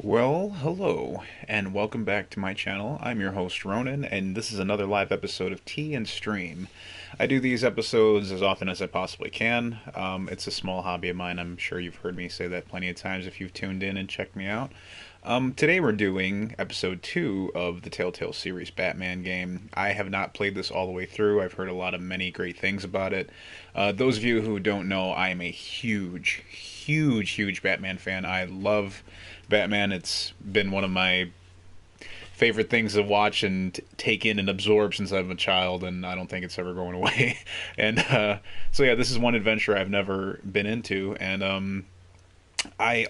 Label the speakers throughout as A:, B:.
A: Well, hello, and welcome back to my channel. I'm your host, Ronan, and this is another live episode of Tea and Stream. I do these episodes as often as I possibly can. It's a small hobby of mine. I'm sure you've heard me say that plenty of times if you've tuned in and checked me out. Today we're doing episode 2 of the Telltale series Batman game. I have not played this all the way through. I've heard a lot of many great things about it. Those of you who don't know, I am a huge Batman fan. I love Batman. It's been one of my favorite things to watch and take in and absorb since I'm a child, and I don't think it's ever going away. And so yeah, this is one adventure I've never been into, and I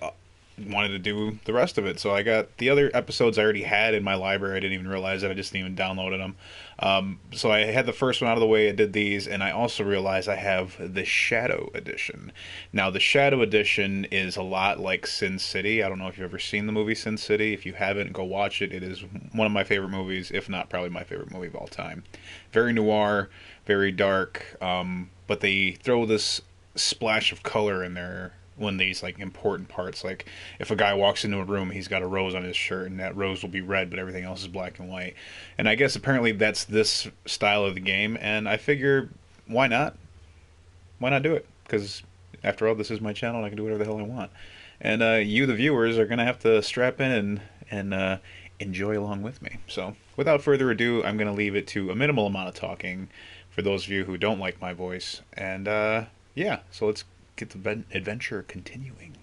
A: wanted to do the rest of it. So I got the other episodes I already had in my library. I didn't even realize that. I just didn't even downloaded them. So I had the first one out of the way. I did these, and I also realized I have the Shadow Edition. Now, the Shadow Edition is a lot like Sin City. I don't know if you've ever seen the movie Sin City. If you haven't, go watch it. It is one of my favorite movies, if not probably my favorite movie of all time. Very noir, very dark, but they throw this splash of color in there when these like important parts, like if a guy walks into a room, he's got a rose on his shirt, and that rose will be red, but everything else is black and white. And I guess apparently that's this style of the game, and I figure why not? Why not do it? Because after all, this is my channel, and I can do whatever the hell I want. And you, the viewers, are gonna have to strap in and enjoy along with me. So without further ado, I'm gonna leave it to a minimal amount of talking for those of you who don't like my voice. And yeah, so let's get the adventure continuing.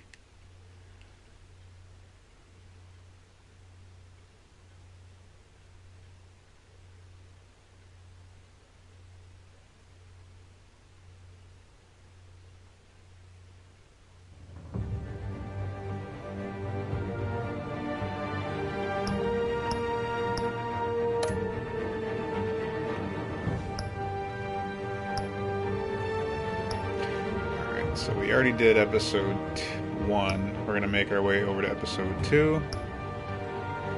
A: So we already did episode 1. We're going to make our way over to episode 2,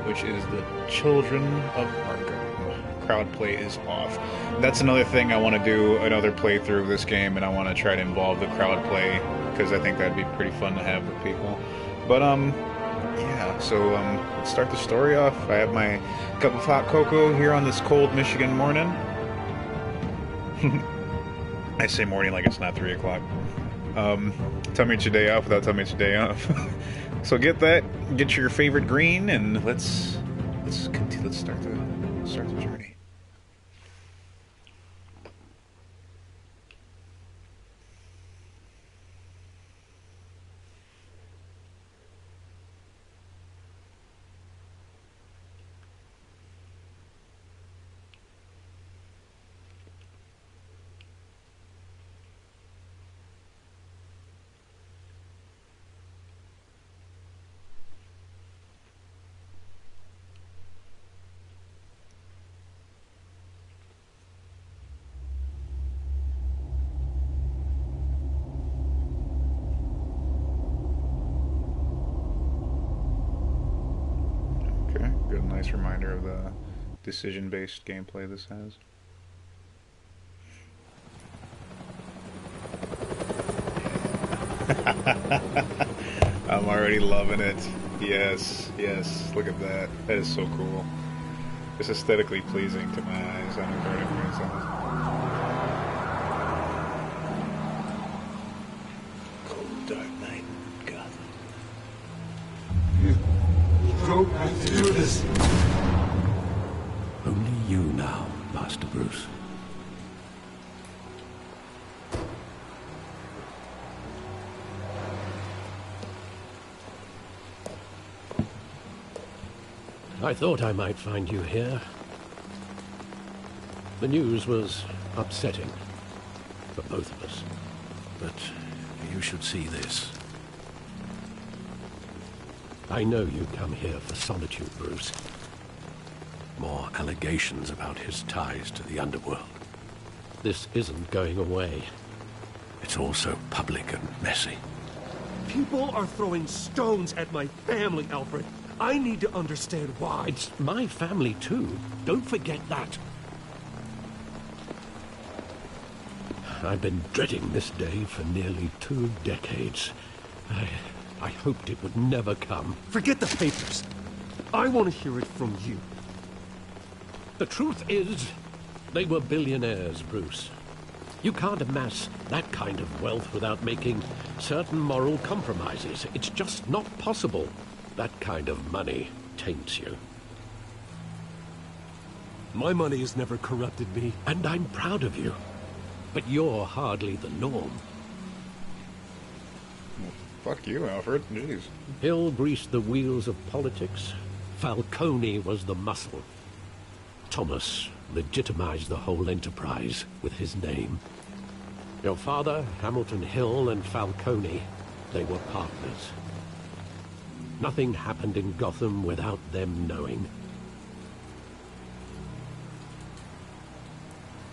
A: which is the Children of Arkham. Crowd play is off. That's another thing I want to do, another playthrough of this game, and I want to try to involve the crowd play, because I think that'd be pretty fun to have with people. But, yeah, so let's start the story off. I have my cup of hot cocoa here on this cold Michigan morning. I say morning like it's not 3 o'clock. Tell me it's your day off without telling me it's your day off. So get that, get your favorite green, and let's continue. Let's start the journey. Okay, good, nice reminder of the decision-based gameplay this has. I'm already loving it. Yes, yes, look at that. That is so cool. It's aesthetically pleasing to my eyes. I don't know if it sounds. Cold, dark night, Gotham.
B: You don't have to do this.
C: Only you now, Master Bruce. I thought I might find you here. The news was upsetting for both of us. But you should see this. I know you come here for solitude, Bruce. More allegations about his ties to the underworld. This isn't going away. It's all so public and messy.
D: People are throwing stones at my family, Alfred. I need to understand why.
C: It's my family, too. Don't forget that. I've been dreading this day for nearly 2 decades. I hoped it would never come.
D: Forget the papers. I want to hear it from you.
C: The truth is, they were billionaires, Bruce. You can't amass that kind of wealth without making certain moral compromises. It's just not possible. That kind of money taints you.
D: My money has never corrupted me.
C: And I'm proud of you. But you're hardly the norm.
A: Fuck you, Alfred. Jeez.
C: Hill greased the wheels of politics. Falcone was the muscle. Thomas legitimized the whole enterprise with his name. Your father, Hamilton Hill, and Falcone, they were partners. Nothing happened in Gotham without them knowing.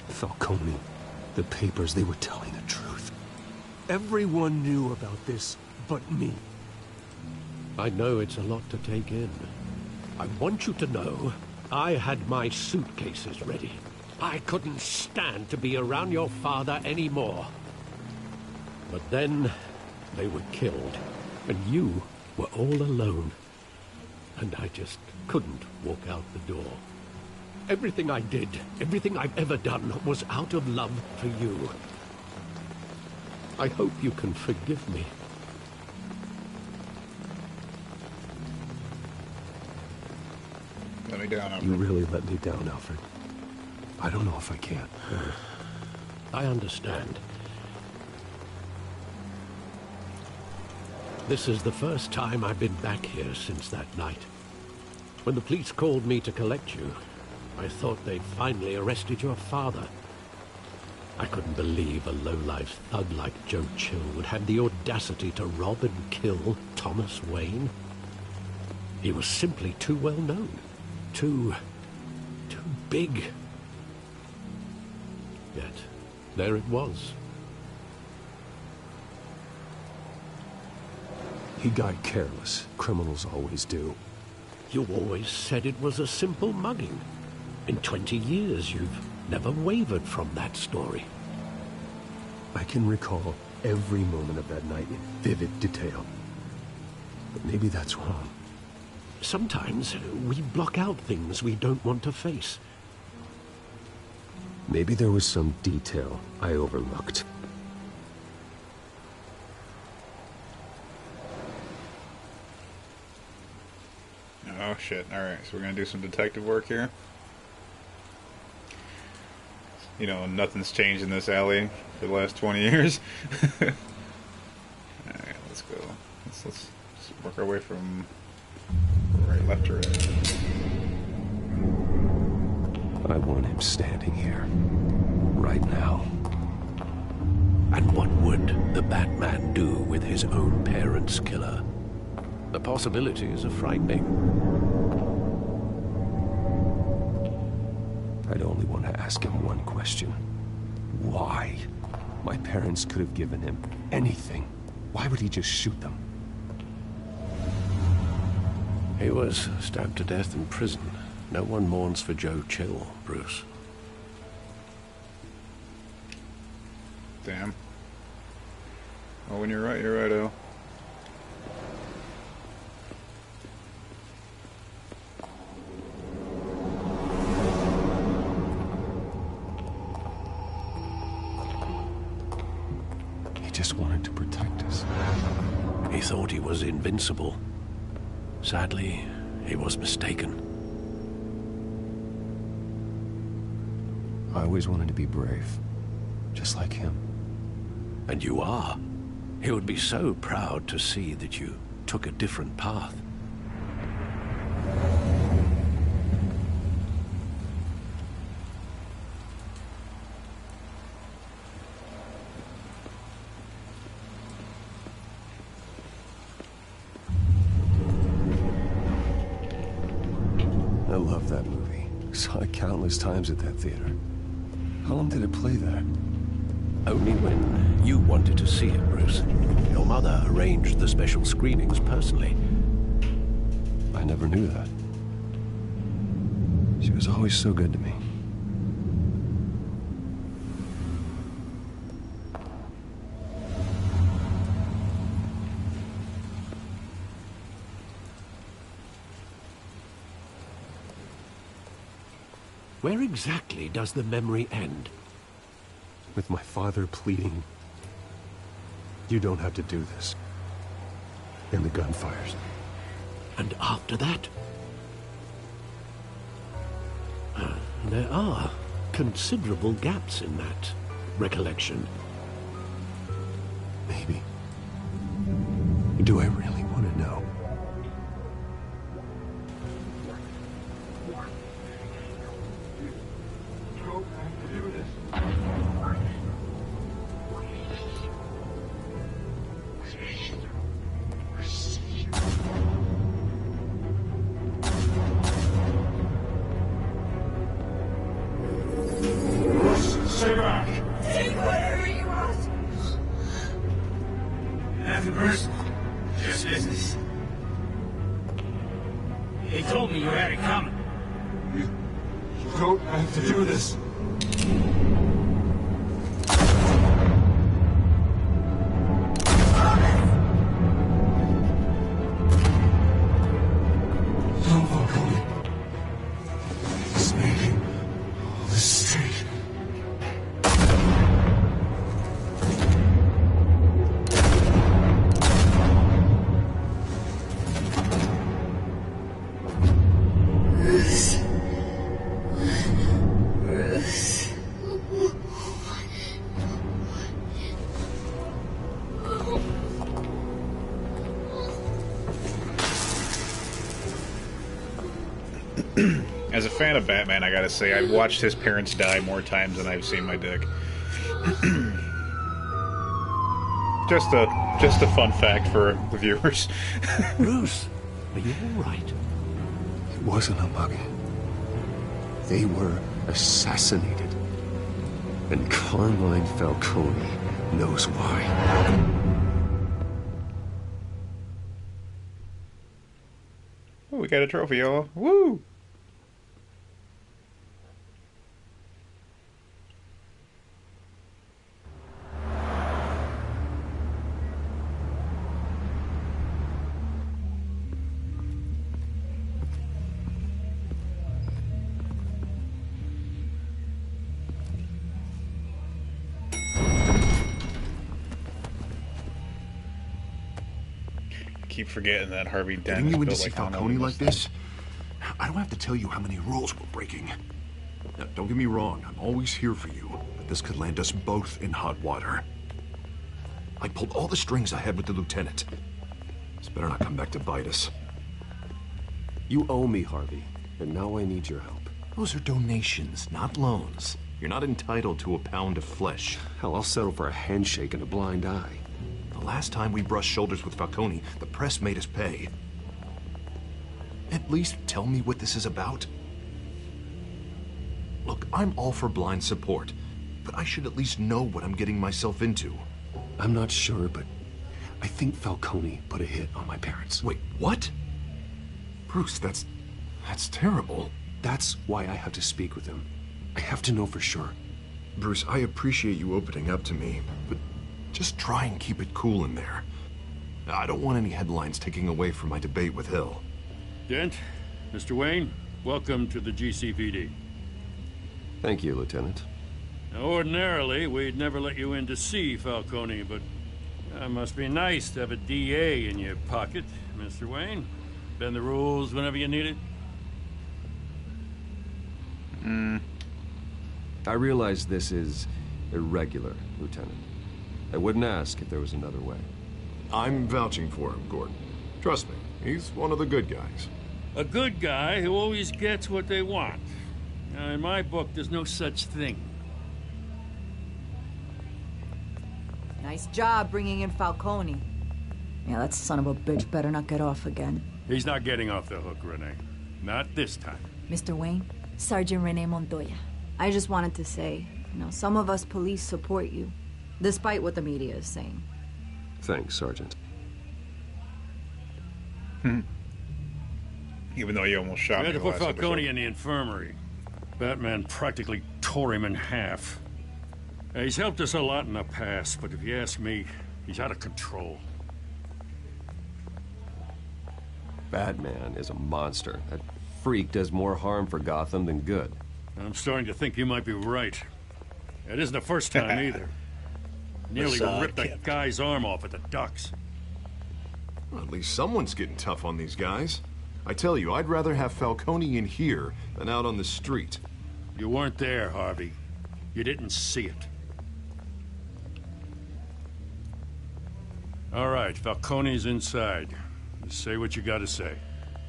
D: Falcone, the papers, they were telling the truth. Everyone knew about this but me.
C: I know it's a lot to take in. I want you to know I had my suitcases ready. I couldn't stand to be around your father anymore. But then they were killed, and you were all alone. And I just couldn't walk out the door. Everything I did, everything I've ever done, was out of love for you. I hope you can forgive me.
A: Let me down, Alfred.
D: You really let me down, Alfred. I don't know if I can.
C: I understand. This is the first time I've been back here since that night. When the police called me to collect you, I thought they'd finally arrested your father. I couldn't believe a low-life thug like Joe Chill would have the audacity to rob and kill Thomas Wayne. He was simply too well known. Too big. Yet, there it was.
D: He got careless. Criminals always do.
C: You always said it was a simple mugging. In 20 years, you've never wavered from that story.
D: I can recall every moment of that night in vivid detail. But maybe that's wrong.
C: Sometimes we block out things we don't want to face.
D: Maybe there was some detail I overlooked.
A: Oh shit. Alright, so we're gonna do some detective work here. You know, nothing's changed in this alley for the last 20 years. Alright, let's go. Let's work our way from right, left to right.
D: I want him standing here. Right now.
C: And what would the Batman do with his own parents' killer? The possibilities are frightening.
D: I'd only want to ask him one question. Why? My parents could have given him anything. Why would he just shoot them?
C: He was stabbed to death in prison. No one mourns for Joe Chill, Bruce.
A: Damn. Oh, when you're right, oh.
D: He just wanted to protect us.
C: He thought he was invincible. Sadly, he was mistaken.
D: I always wanted to be brave. Just like him.
C: And you are. He would be so proud to see that you took a different path.
D: I love that movie. Saw it countless times at that theater. How long did it play there?
C: Only when you wanted to see it, Bruce. Your mother arranged the special screenings personally.
D: I never knew that. She was always so good to me.
C: Where exactly does the memory end?
D: With my father pleading, "You don't have to do this." And the gun fires.
C: And after that? There are considerable gaps in that recollection.
D: Maybe. Do I really want to know?
B: Go back to do this. Stay back!
E: Take whatever you want.
B: Nothing personal. Just business.
F: They told me you had it coming.
B: You don't have to do this. No, Falcone. It's making all this straight.
A: As a fan of Batman, I gotta say, I've watched his parents die more times than I've seen my dick. just a fun fact for the viewers.
C: Bruce, are you all right?
D: It wasn't a mug. They were assassinated. And Carmine Falcone knows why.
A: Oh, we got a trophy, y'all. Woo! Keep forgetting that Harvey Dent
G: Getting
A: is
G: you in to
A: built
G: see
A: like Arnold
G: Falcone
A: in
G: like
A: thing.
G: this? I don't have to tell you how many rules we're breaking. Now, don't get me wrong, I'm always here for you, but this could land us both in hot water. I pulled all the strings I had with the lieutenant. This better not come back to bite us.
D: You owe me, Harvey, and now I need your help.
G: Those are donations, not loans. You're not entitled to a pound of flesh.
D: Hell, I'll settle for a handshake and a blind eye.
G: The last time we brushed shoulders with Falcone, the press made us pay. At least tell me what this is about. Look, I'm all for blind support, but I should at least know what I'm getting myself into.
D: I'm not sure, but I think Falcone put a hit on my parents.
G: Wait, what? Bruce, that's terrible.
D: That's why I have to speak with him. I have to know for sure.
G: Bruce, I appreciate you opening up to me, but just try and keep it cool in there. I don't want any headlines taking away from my debate with Hill.
H: Dent, Mr. Wayne, welcome to the GCPD.
D: Thank you, Lieutenant.
H: Now, ordinarily, we'd never let you in to see Falcone, but it must be nice to have a DA in your pocket, Mr. Wayne. Bend the rules whenever you need it.
I: I realize this is irregular, Lieutenant. I wouldn't ask if there was another way.
G: I'm vouching for him, Gordon. Trust me, he's one of the good guys.
H: A good guy who always gets what they want. Now, in my book, there's no such thing.
E: Nice job bringing in Falcone. Yeah, that son of a bitch better not get off again.
H: He's not getting off the hook, Renee. Not this time.
E: Mr. Wayne, Sergeant Renee Montoya. I just wanted to say, some of us police support you, despite what the media is saying.
D: Thanks, Sergeant.
A: Even though you almost shot
H: We
A: me
H: had to
A: the
H: put
A: last
H: Falcone
A: episode.
H: in the infirmary. Batman practically tore him in half. He's helped us a lot in the past, but if you ask me, he's out of control.
I: Batman is a monster. That freak does more harm for Gotham than good.
H: I'm starting to think you might be right. It isn't the first time either. Nearly ripped that guy's arm off at the docks.
G: Well, at least someone's getting tough on these guys. I tell you, I'd rather have Falcone in here than out on the street.
H: You weren't there, Harvey. You didn't see it. All right, Falcone's inside. Just say what you gotta say.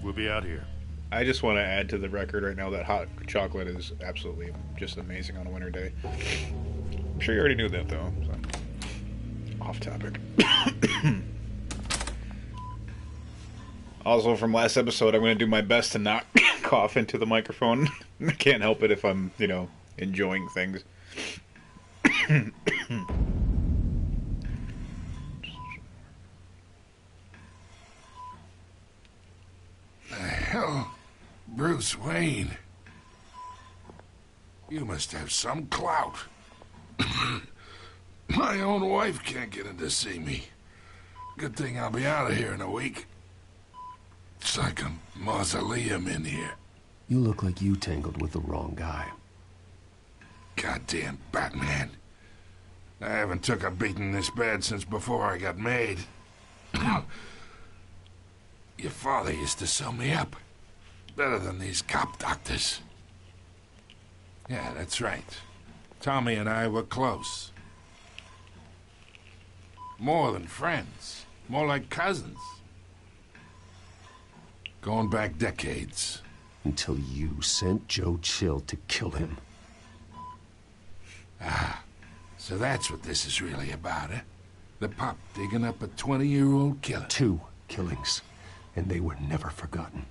H: We'll be out here.
A: I just want to add to the record right now that hot chocolate is absolutely just amazing on a winter day. I'm sure you already knew that, though. So. Off topic. Also, from last episode, I'm going to do my best to not cough into the microphone. I can't help it if I'm, enjoying things.
B: The hell? Bruce Wayne. You must have some clout. My own wife can't get in to see me. Good thing I'll be out of here in a week. It's like a mausoleum in here.
D: You look like you tangled with the wrong guy.
B: Goddamn Batman. I haven't took a beating this bad since before I got made. Your father used to sew me up. Better than these cop doctors. Yeah, that's right. Tommy and I were close. More than friends. More like cousins. Going back decades.
D: Until you sent Joe Chill to kill him.
B: Ah, so that's what this is really about, eh? The pup digging up a 20-year-old killer.
D: 2 killings, and they were never forgotten.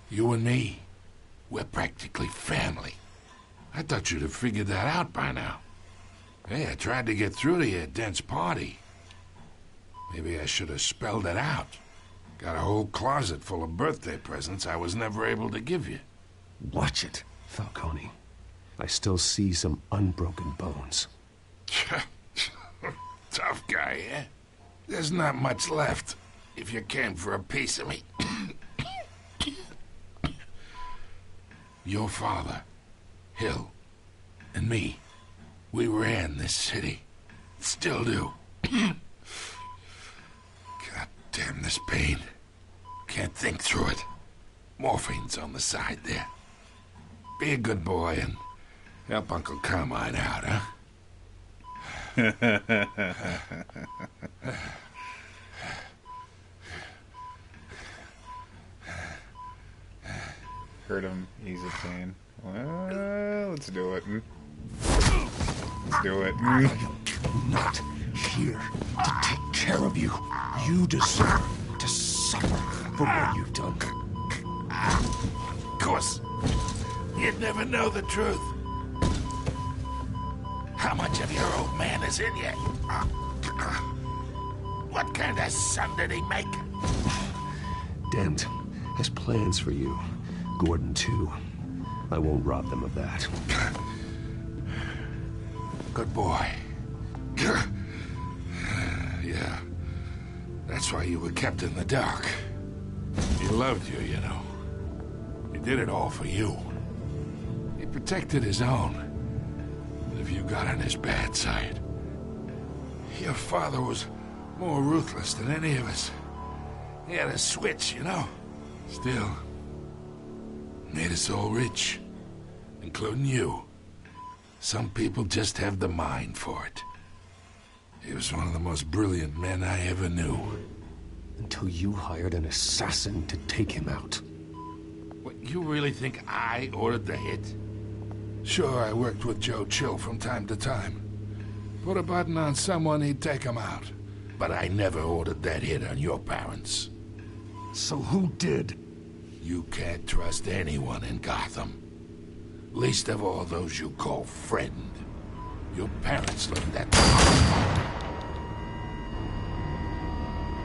B: You and me, we're practically family. I thought you'd have figured that out by now. Hey, I tried to get through to your dense party. Maybe I should have spelled it out. Got a whole closet full of birthday presents I was never able to give you.
D: Watch it, Falcone. I still see some unbroken bones.
B: Tough guy, eh? There's not much left, if you came for a piece of me. Your father, Hill, and me, we ran this city. Still do. God damn this pain. Can't think through it. Morphine's on the side there. Be a good boy and help Uncle Carmine out, huh?
A: Hurt him, ease the pain. Well, let's do it. Let's do it.
D: I am not here to take care of you. You deserve to suffer for what you've done.
B: Of course. You'd never know the truth. How much of your old man is in you? What kind of son did he make?
D: Dent has plans for you. Gordon, too. I won't rob them of that.
B: Good boy. Yeah. That's why you were kept in the dark. He loved you, you know. He did it all for you. He protected his own. But if you got on his bad side... Your father was more ruthless than any of us. He had a switch, you know. Still... made us all rich. Including you. Some people just have the mind for it. He was one of the most brilliant men I ever knew.
D: Until you hired an assassin to take him out.
B: What, you really think I ordered the hit? Sure, I worked with Joe Chill from time to time. Put a button on someone, he'd take him out. But I never ordered that hit on your parents.
D: So who did?
B: You can't trust anyone in Gotham. Least of all those you call friend. Your parents learned that.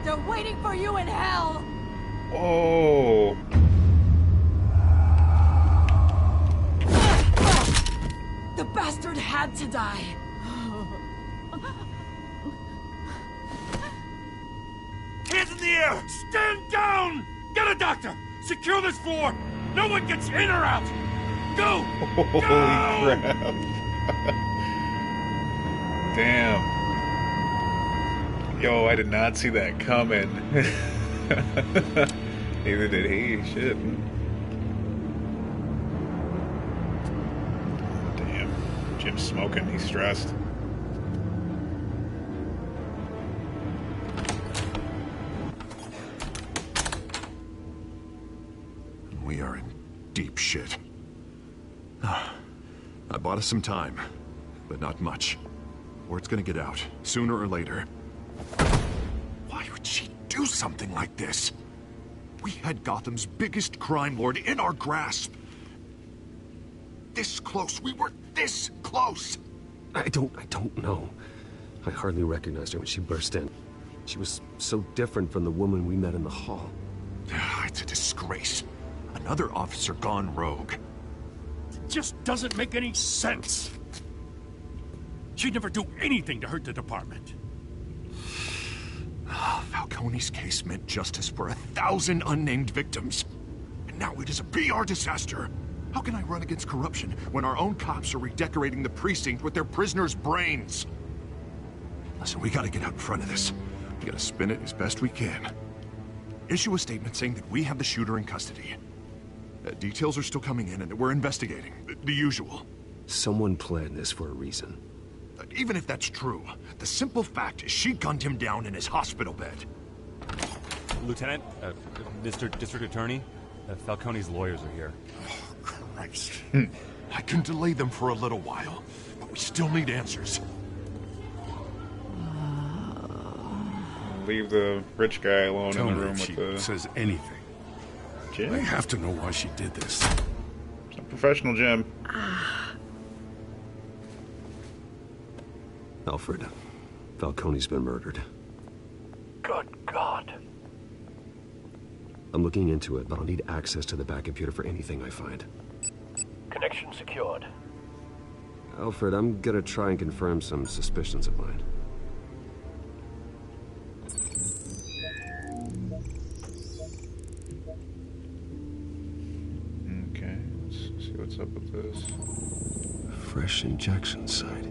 E: They're waiting for you in hell!
A: Oh.
E: The bastard had to die.
H: Hands in the air! Stand down! Get a doctor! Secure this floor! No one gets in or out! Go!
A: Holy crap. Damn. Yo, I did not see that coming. Neither did he. Shit. Damn. Jim's smoking. He's stressed.
G: We are in deep shit. I bought us some time, but not much. Word's gonna get out, sooner or later. Why would she do something like this? We had Gotham's biggest crime lord in our grasp. This close. We were this close.
D: I don't know. I hardly recognized her when she burst in. She was so different from the woman we met in the hall.
G: It's a disgrace. Another officer gone rogue.
H: It just doesn't make any sense. She'd never do anything to hurt the department.
G: Falcone's case meant justice for 1,000 unnamed victims. And now it is a PR disaster. How can I run against corruption when our own cops are redecorating the precinct with their prisoners' brains? Listen, we gotta get out in front of this. We gotta spin it as best we can. Issue a statement saying that we have the shooter in custody. Details are still coming in and that we're investigating. The usual.
D: Someone planned this for a reason.
G: Even if that's true, the simple fact is she gunned him down in his hospital bed.
J: Lieutenant, Mr. District Attorney, Falcone's lawyers are here.
G: Oh, Christ. I can delay them for a little while, but we still need answers.
A: Leave the rich guy alone
B: Tell
A: in
B: me
A: the room
B: if
A: with
B: she
A: the...
B: says anything.
A: Jim?
B: I have to know why she did this.
A: It's a professional, Jim.
D: Alfred, Falcone's been murdered.
C: Good God.
D: I'm looking into it, but I'll need access to the back computer for anything I find.
C: Connection secured.
D: Alfred, I'm gonna try and confirm some suspicions of mine.
A: Okay, let's see what's up with this.
D: Fresh injection site.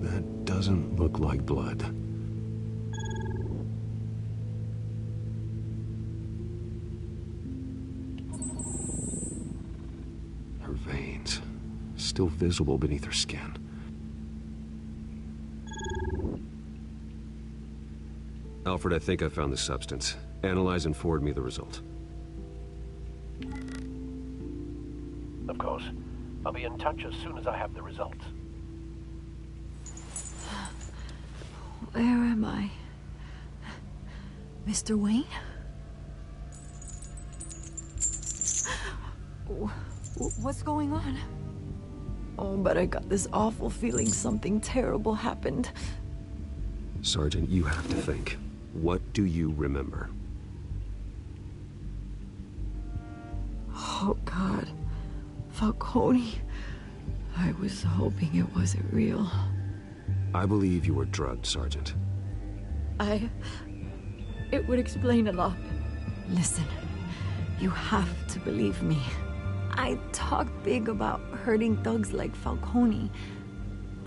D: That doesn't look like blood. Her veins, still visible beneath her skin. Alfred, I think I found the substance. Analyze and forward me the result.
C: Of course. I'll be in touch as soon as I have the results.
E: Where am I? Mr. Wayne? What's going on? Oh, but I got this awful feeling something terrible happened.
D: Sergeant, you have to think. What do you remember?
E: Oh, God. Falcone. I was hoping it wasn't real.
D: I believe you were drugged, Sergeant.
E: It would explain a lot. Listen, you have to believe me. I talk big about hurting thugs like Falcone,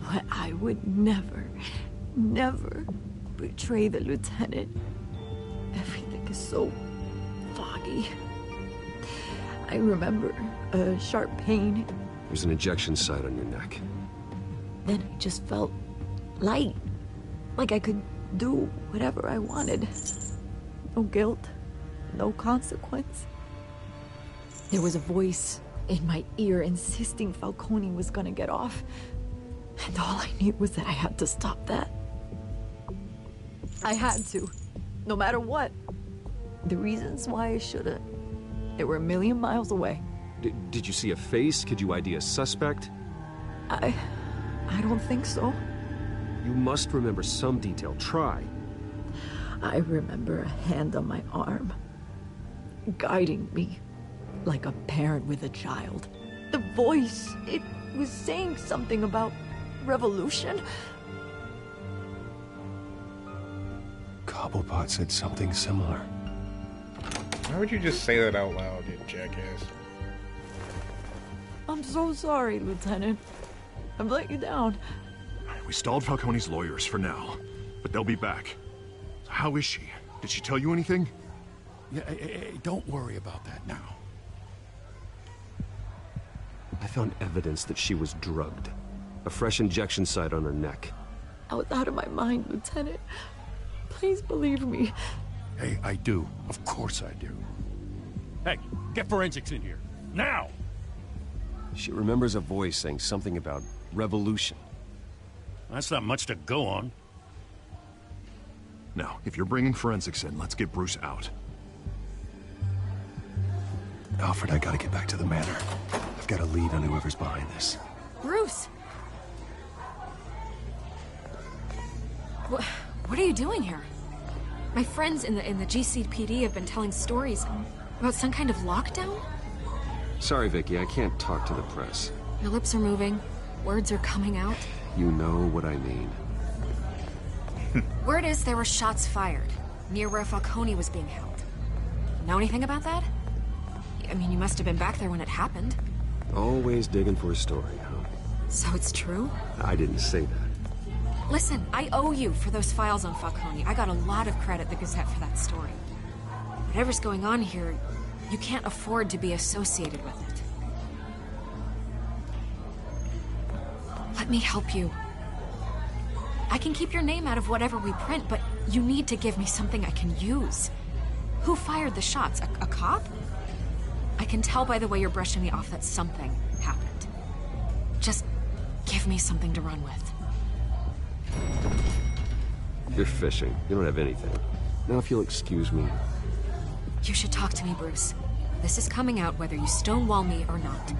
E: but I would never betray the lieutenant. Everything is so foggy. I remember a sharp pain.
D: There's an injection site on your neck.
E: Then I just felt light, like I could do whatever I wanted. No guilt, no consequence. There was a voice in my ear insisting Falcone was gonna get off. And all I knew was that I had to stop that. I had to, no matter what. The reasons why I should've, they were a million miles away.
D: Did you see a face? Could you ID a suspect?
E: I don't think so.
D: You must remember some detail. Try.
E: I remember a hand on my arm, guiding me like a parent with a child. The voice, it was saying something about revolution.
D: Cobblepot said something similar.
A: Why would you just say that out loud, you jackass?
E: I'm so sorry, Lieutenant. I've let you down.
G: We stalled Falcone's lawyers for now, but they'll be back. So how is she? Did she tell you anything?
B: Yeah, hey, don't worry about that now.
I: I found evidence that she was drugged. A fresh injection site on her neck.
E: I was out of my mind, Lieutenant. Please believe me.
B: Hey, I do. Of course I do.
H: Hey, get forensics in here. Now!
I: She remembers a voice saying something about revolution.
H: That's not much to go on.
G: Now, if you're bringing forensics in, let's get Bruce out.
D: Alfred, I gotta get back to the manor. I've got a lead on whoever's behind this.
K: Bruce! What are you doing here? My friends in the GCPD have been telling stories about some kind of lockdown?
I: Sorry, Vicky, I can't talk to the press.
K: Your lips are moving. Words are coming out.
I: You know what I mean.
K: Word is there were shots fired near where Falcone was being held. Know anything about that? I mean, you must have been back there when it happened.
I: Always digging for a story, huh?
K: So it's true?
I: I didn't say that.
K: Listen, I owe you for those files on Falcone. I got a lot of credit at the Gazette for that story. Whatever's going on here, you can't afford to be associated with it. Let me help you. I can keep your name out of whatever we print, but you need to give me something I can use. Who fired the shots? A cop? I can tell by the way you're brushing me off that something happened. Just give me something to run with.
I: You're fishing. You don't have anything. Now, if you'll excuse me.
K: You should talk to me, Bruce. This is coming out whether you stonewall me or not.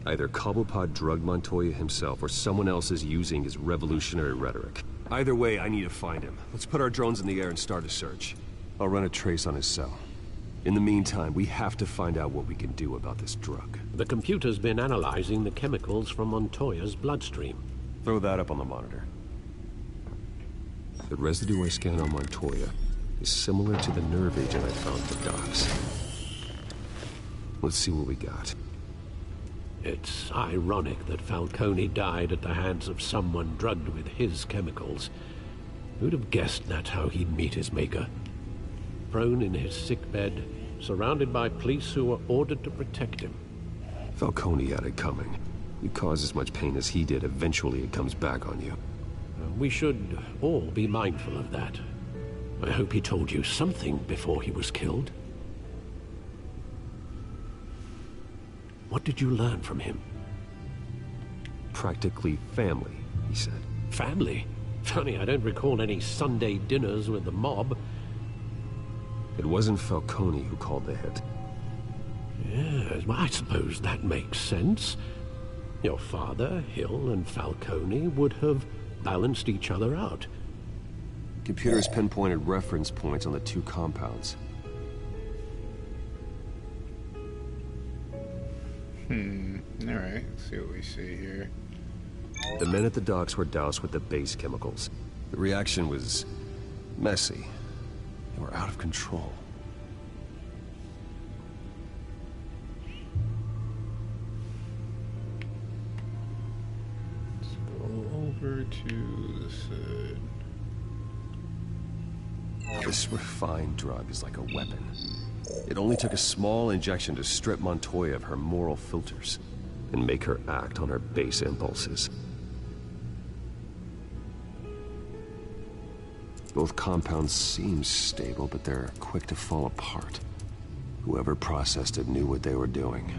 I: Either Cobblepot drugged Montoya himself, or someone else is using his revolutionary rhetoric. Either way, I need to find him. Let's put our drones in the air and start a search.
D: I'll run a trace on his cell. In the meantime, we have to find out what we can do about this drug.
C: The computer's been analyzing the chemicals from Montoya's bloodstream.
D: Throw that up on the monitor.
I: The residue I scanned on Montoya is similar to the nerve agent I found at the docks. Let's see what we got.
C: It's ironic that Falcone died at the hands of someone drugged with his chemicals. Who'd have guessed that's how he'd meet his maker? Prone in his sickbed, surrounded by police who were ordered to protect him.
I: Falcone had it coming. You cause as much pain as he did, eventually it comes back on you.
C: We should all be mindful of that. I hope he told you something before he was killed. What did you learn from him?
I: Practically family, he said.
C: Family? Funny, I don't recall any Sunday dinners with the mob.
I: It wasn't Falcone who called the hit.
C: Yes, well, I suppose that makes sense. Your father, Hill, and Falcone would have balanced each other out.
I: Computer's pinpointed reference points on the two compounds.
A: Alright, let's see what we see here.
I: The men at the docks were doused with the base chemicals. The reaction was messy. They were out of control.
A: Let's go over to the side.
I: This refined drug is like a weapon. It only took a small injection to strip Montoya of her moral filters and make her act on her base impulses. Both compounds seem stable, but they're quick to fall apart. Whoever processed it knew what they were doing.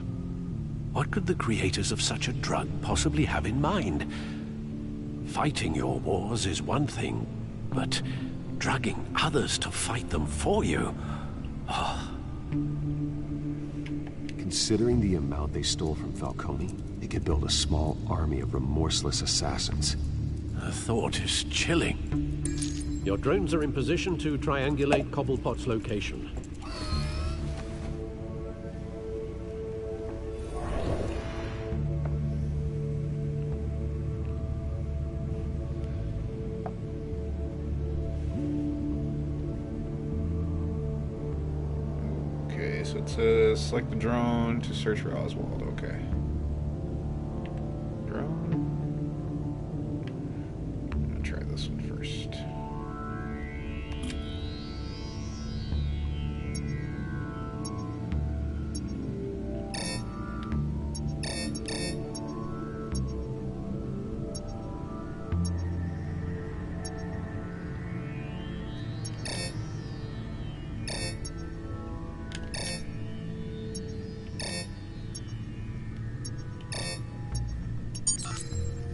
C: What could the creators of such a drug possibly have in mind? Fighting your wars is one thing, but drugging others to fight them for you...
I: Considering the amount they stole from Falcone, they could build a small army of remorseless assassins.
C: The thought is chilling. Your drones are in position to triangulate Cobblepot's location.
A: Okay, so it's select the drone to search for Oswald. Okay. Drone. I'm gonna try this one first.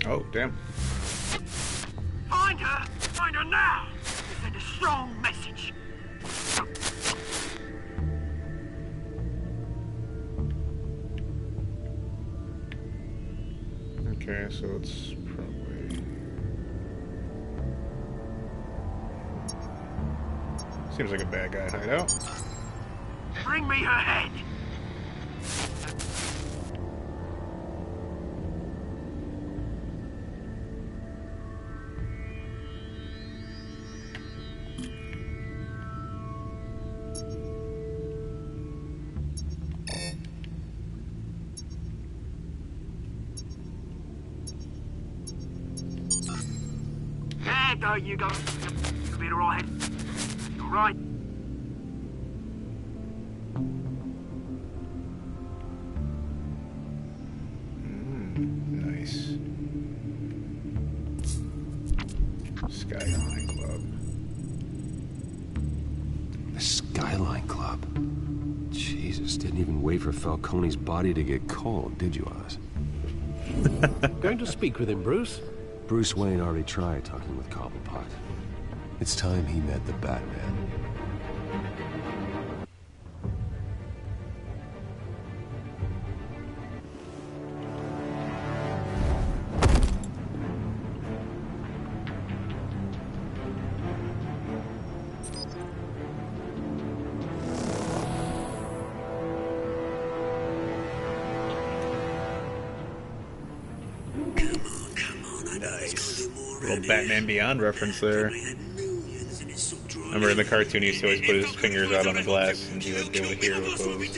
A: Oh, damn.
F: Find her! Find her now! Send a strong message.
A: Okay, so it's probably... Seems like a bad guy hideout.
F: Bring me her head! There you go. You'll be alright. Alright.
A: Nice. Skyline Club.
I: The Skyline Club? Jesus, didn't even wait for Falcone's body to get cold, did you, Oz?
C: Going to speak with him, Bruce?
I: Bruce Wayne already tried talking with Cobblepot. It's time he met the Batman.
A: Little Batman Beyond reference there. Remember in the cartoon he used to always put his fingers out on the glass and he would be able to hear what goes.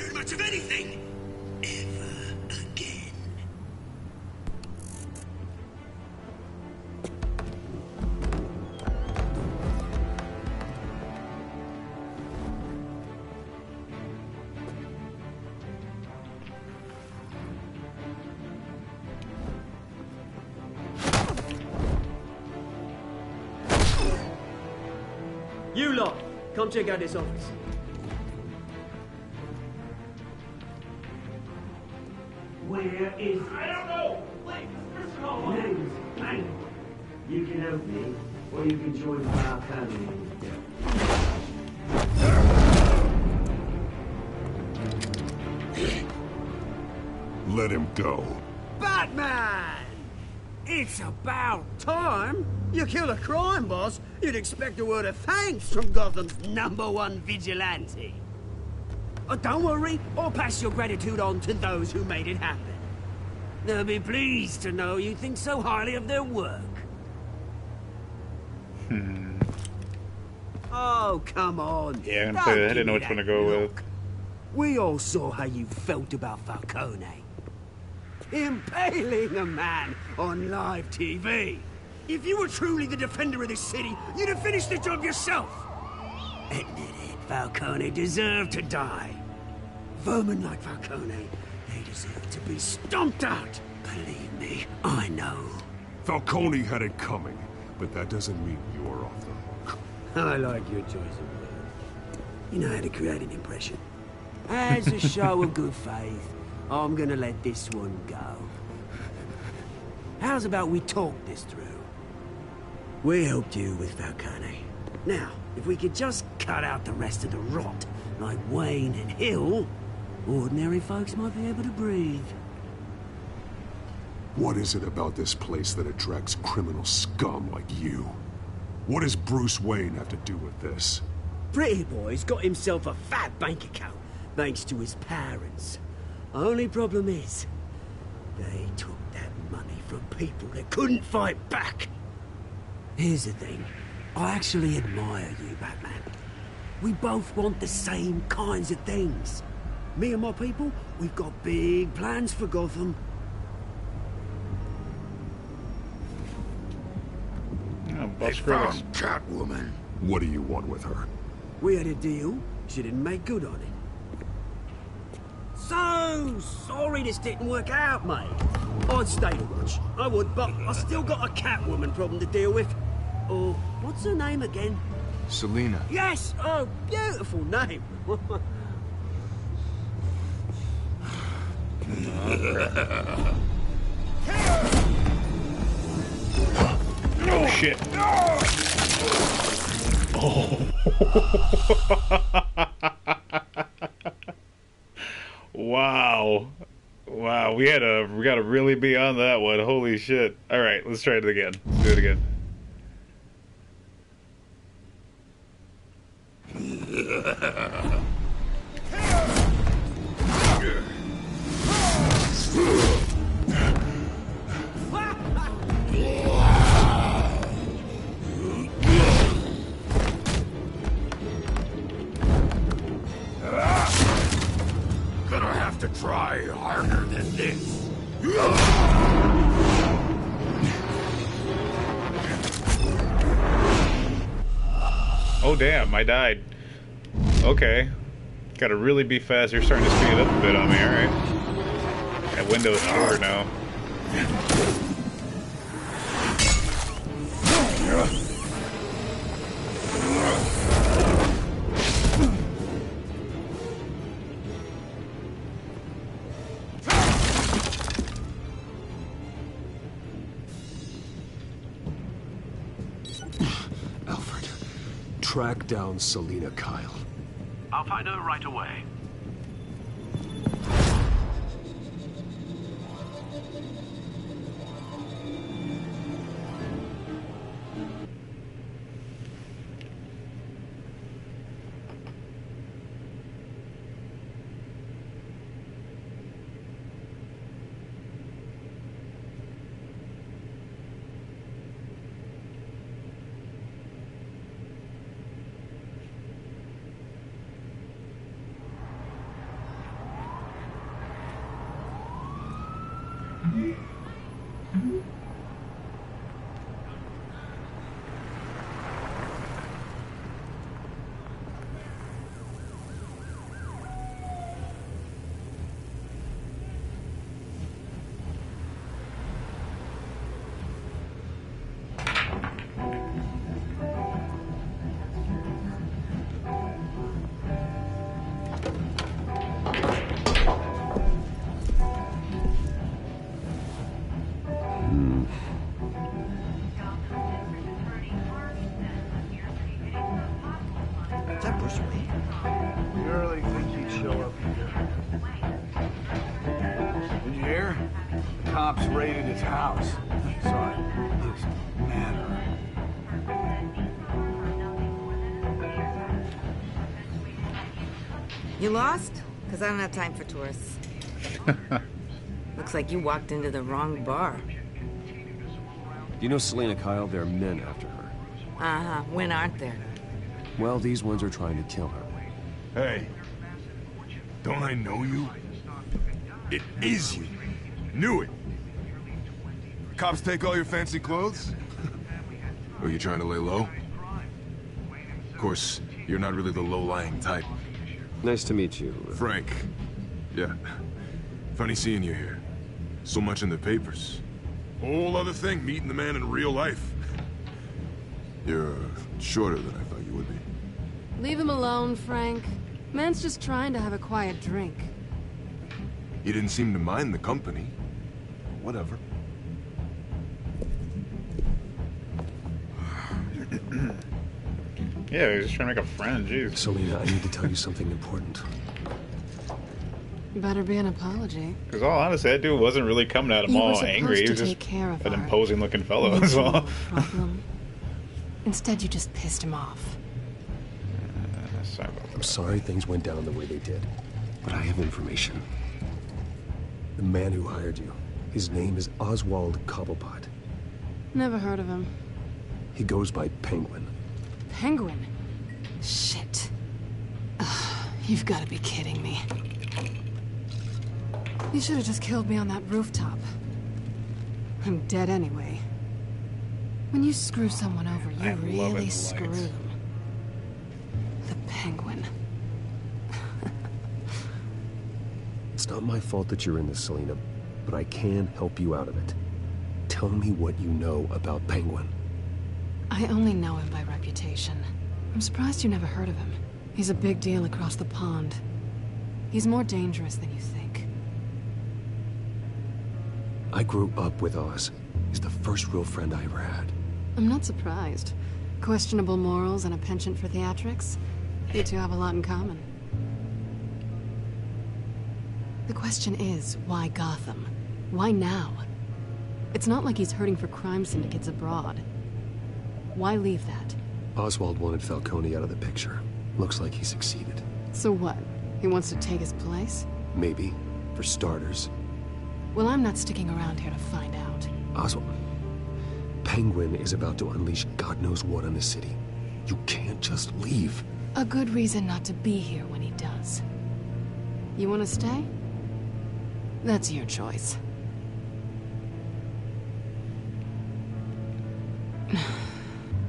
L: You lot, come check out this office.
F: Where is... I don't know! Wait, name's Manuel. You can help me, or you can join our family.
B: Let him go.
L: Batman! It's about time. You kill a crime boss, you'd expect a word of thanks from Gotham's #1 vigilante. Oh, don't worry, I'll pass your gratitude on to those who made it happen. They'll be pleased to know you think so highly of their work. Oh, come on.
A: Yeah, I'm gonna play that. I didn't know which one to go with.
L: We all saw how you felt about Falcone. Impaling a man on live TV. If you were truly the defender of this city, you'd have finished the job yourself. Admit it, Falcone deserved to die. Vermin like Falcone, they deserve to be stomped out. Believe me, I know.
B: Falcone had it coming, but that doesn't mean you're off the hook.
L: I like your choice of words. You know how to create an impression. As a show of good faith, I'm gonna let this one go. How's about we talk this through? We helped you with Falcone. Now, if we could just cut out the rest of the rot, like Wayne and Hill, ordinary folks might be able to breathe.
B: What is it about this place that attracts criminal scum like you? What does Bruce Wayne have to do with this?
L: Pretty boy's got himself a fat bank account, thanks to his parents. Only problem is, they took that money from people that couldn't fight back. Here's the thing. I actually admire you, Batman. We both want the same kinds of things. Me and my people, we've got big plans for Gotham.
B: They found Catwoman. What do you want with her?
L: We had a deal. She didn't make good on it. So sorry this didn't work out, mate. I'd stay to watch. I would, but I still got a Catwoman problem to deal with. Oh, what's her name again?
G: Selina.
L: Yes! Oh, beautiful name.
A: Oh, shit. Oh. Wow. Wow, we gotta really be on that one. Holy shit. Alright, let's try it again. Let's do it again.
B: Gonna have to try harder than this.
A: Oh damn, I died. Okay. Gotta really be fast. You're starting to speed it up a bit on me, alright. That window is shorter now.
B: Alfred, track down Selina Kyle.
C: I'll find her right away.
M: You really think he'd show up here? Did you hear? The cops raided his house. Sorry, his manor.
N: You lost? Because I don't have time for tourists. Looks like you walked into the wrong bar.
I: Do you know Selina Kyle? There are men after her.
N: Uh-huh. When aren't there?
I: Well, these ones are trying to kill her.
B: Hey, don't I know you? It is you. Knew it. Cops take all your fancy clothes? Are you trying to lay low? Of course, you're not really the low-lying type.
I: Nice to meet you.
B: Frank. Yeah. Funny seeing you here. So much in the papers. Whole other thing, meeting the man in real life. You're shorter than I thought you would be.
O: Leave him alone, Frank. Man's just trying to have a quiet drink.
G: You didn't seem to mind the company. Whatever.
A: Yeah, he was just trying to make a friend, jeez.
C: Selina, I need to tell you something important.
O: Better be an apology.
A: Because all honestly, that dude wasn't really coming at him
O: You were
A: all
O: supposed
A: angry. He
O: to
A: was just
O: take care of
A: an
O: our
A: imposing looking fellow, that's all.
O: problem. Instead, you just pissed him off.
A: Sorry about that.
C: I'm sorry things went down the way they did, but I have information. The man who hired you, his name is Oswald Cobblepot.
O: Never heard of him.
C: He goes by Penguin.
O: Penguin? Shit. Ugh, you've got to be kidding me. You should have just killed me on that rooftop. I'm dead anyway. When you screw someone over, you really screw them. The Penguin.
C: It's not my fault that you're in this, Selina, but I can help you out of it. Tell me what you know about Penguin.
O: I only know him by reputation. I'm surprised you never heard of him. He's a big deal across the pond. He's more dangerous than you think.
C: I grew up with Oz. He's the first real friend I ever had.
O: I'm not surprised. Questionable morals and a penchant for theatrics. You two have a lot in common. The question is, why Gotham? Why now? It's not like he's hurting for crime syndicates abroad. Why leave that?
C: Oswald wanted Falcone out of the picture. Looks like he succeeded.
O: So what? He wants to take his place?
C: Maybe. For starters.
O: Well, I'm not sticking around here to find out.
C: Oswald... Penguin is about to unleash God knows what on the city. You can't just leave.
O: A good reason not to be here when he does. You want to stay? That's your choice.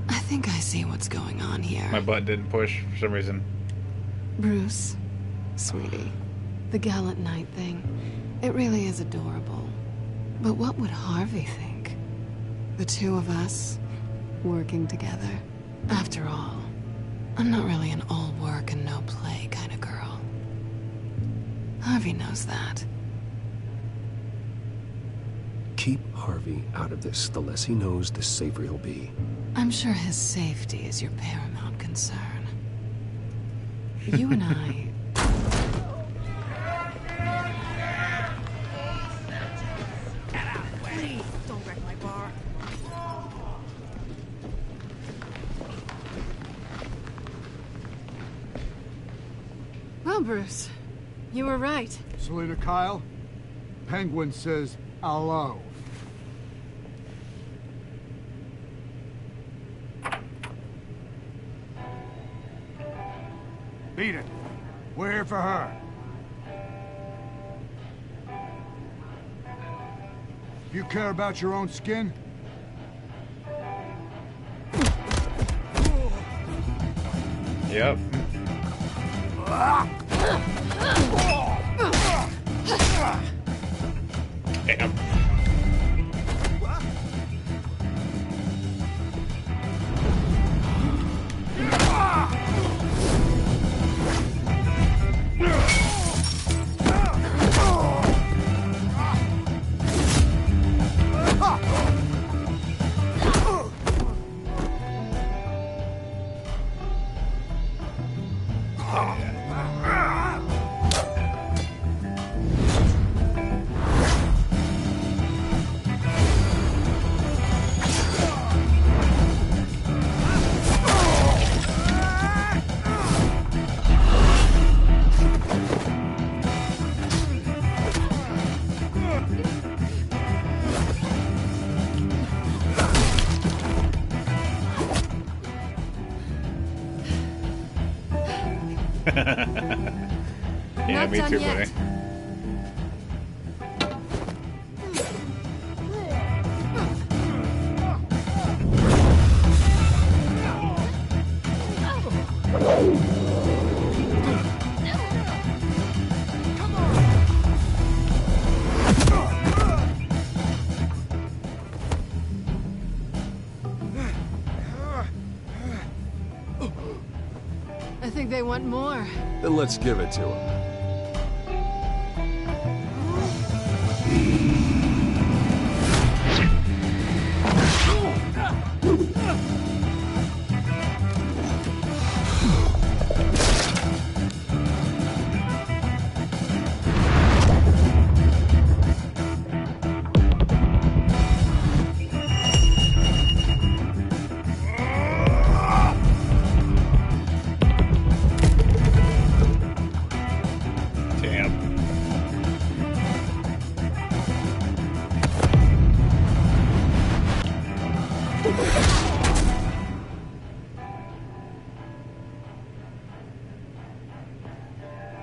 O: I think I see what's going on here.
A: My butt didn't push for some reason.
O: Bruce, sweetie, the gallant knight thing, it really is adorable. But what would Harvey think? The two of us, working together. After all, I'm not really an all work and no play kind of girl. Harvey knows that.
C: Keep Harvey out of this. The less he knows, the safer he'll be.
O: I'm sure his safety is your paramount concern. You and I...
N: Please, don't wreck my bar.
O: Well, Bruce, you were right.
M: Selina Kyle, Penguin says hello. Beat it. We're here for her. You care about your own skin?
A: Yep. Damn. Yeah,
O: Not
A: me
O: done
A: too,
O: yet.
A: buddy.
O: I think they want more.
C: Then let's give it to him.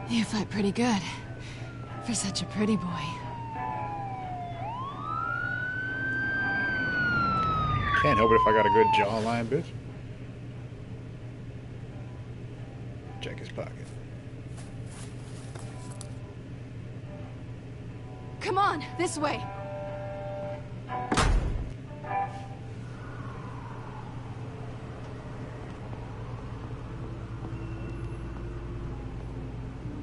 O: You fight pretty good. For such a pretty boy.
A: Can't help it if I got a good jawline, bitch. Check his pocket.
O: Come on, this way.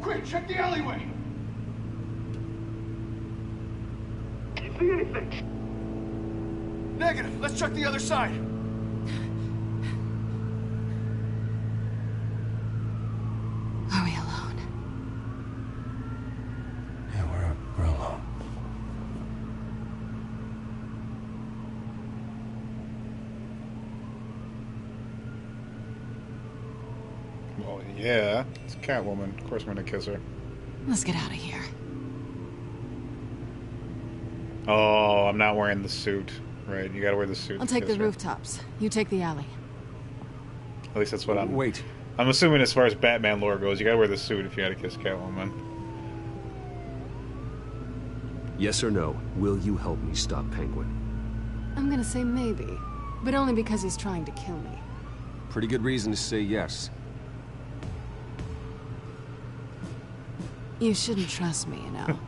B: Quick, check the alleyway!
F: You see anything?
G: Negative. Let's check the other side.
O: Are we alone?
D: Yeah, we're alone.
A: Well, yeah. It's Catwoman. Of course I'm gonna kiss her.
O: Let's get out of here.
A: Oh, I'm not wearing the suit. Right, you gotta wear the suit.
O: I'll
A: to
O: take
A: kiss
O: the
A: her.
O: rooftops. You take the alley.
A: At least that's what I'm...
D: Wait.
A: I'm assuming as far as Batman lore goes, you gotta wear the suit if you gotta kiss Catwoman.
I: Yes or no, will you help me stop Penguin?
O: I'm gonna say maybe, but only because he's trying to kill me.
I: Pretty good reason to say yes.
O: You shouldn't trust me, you know.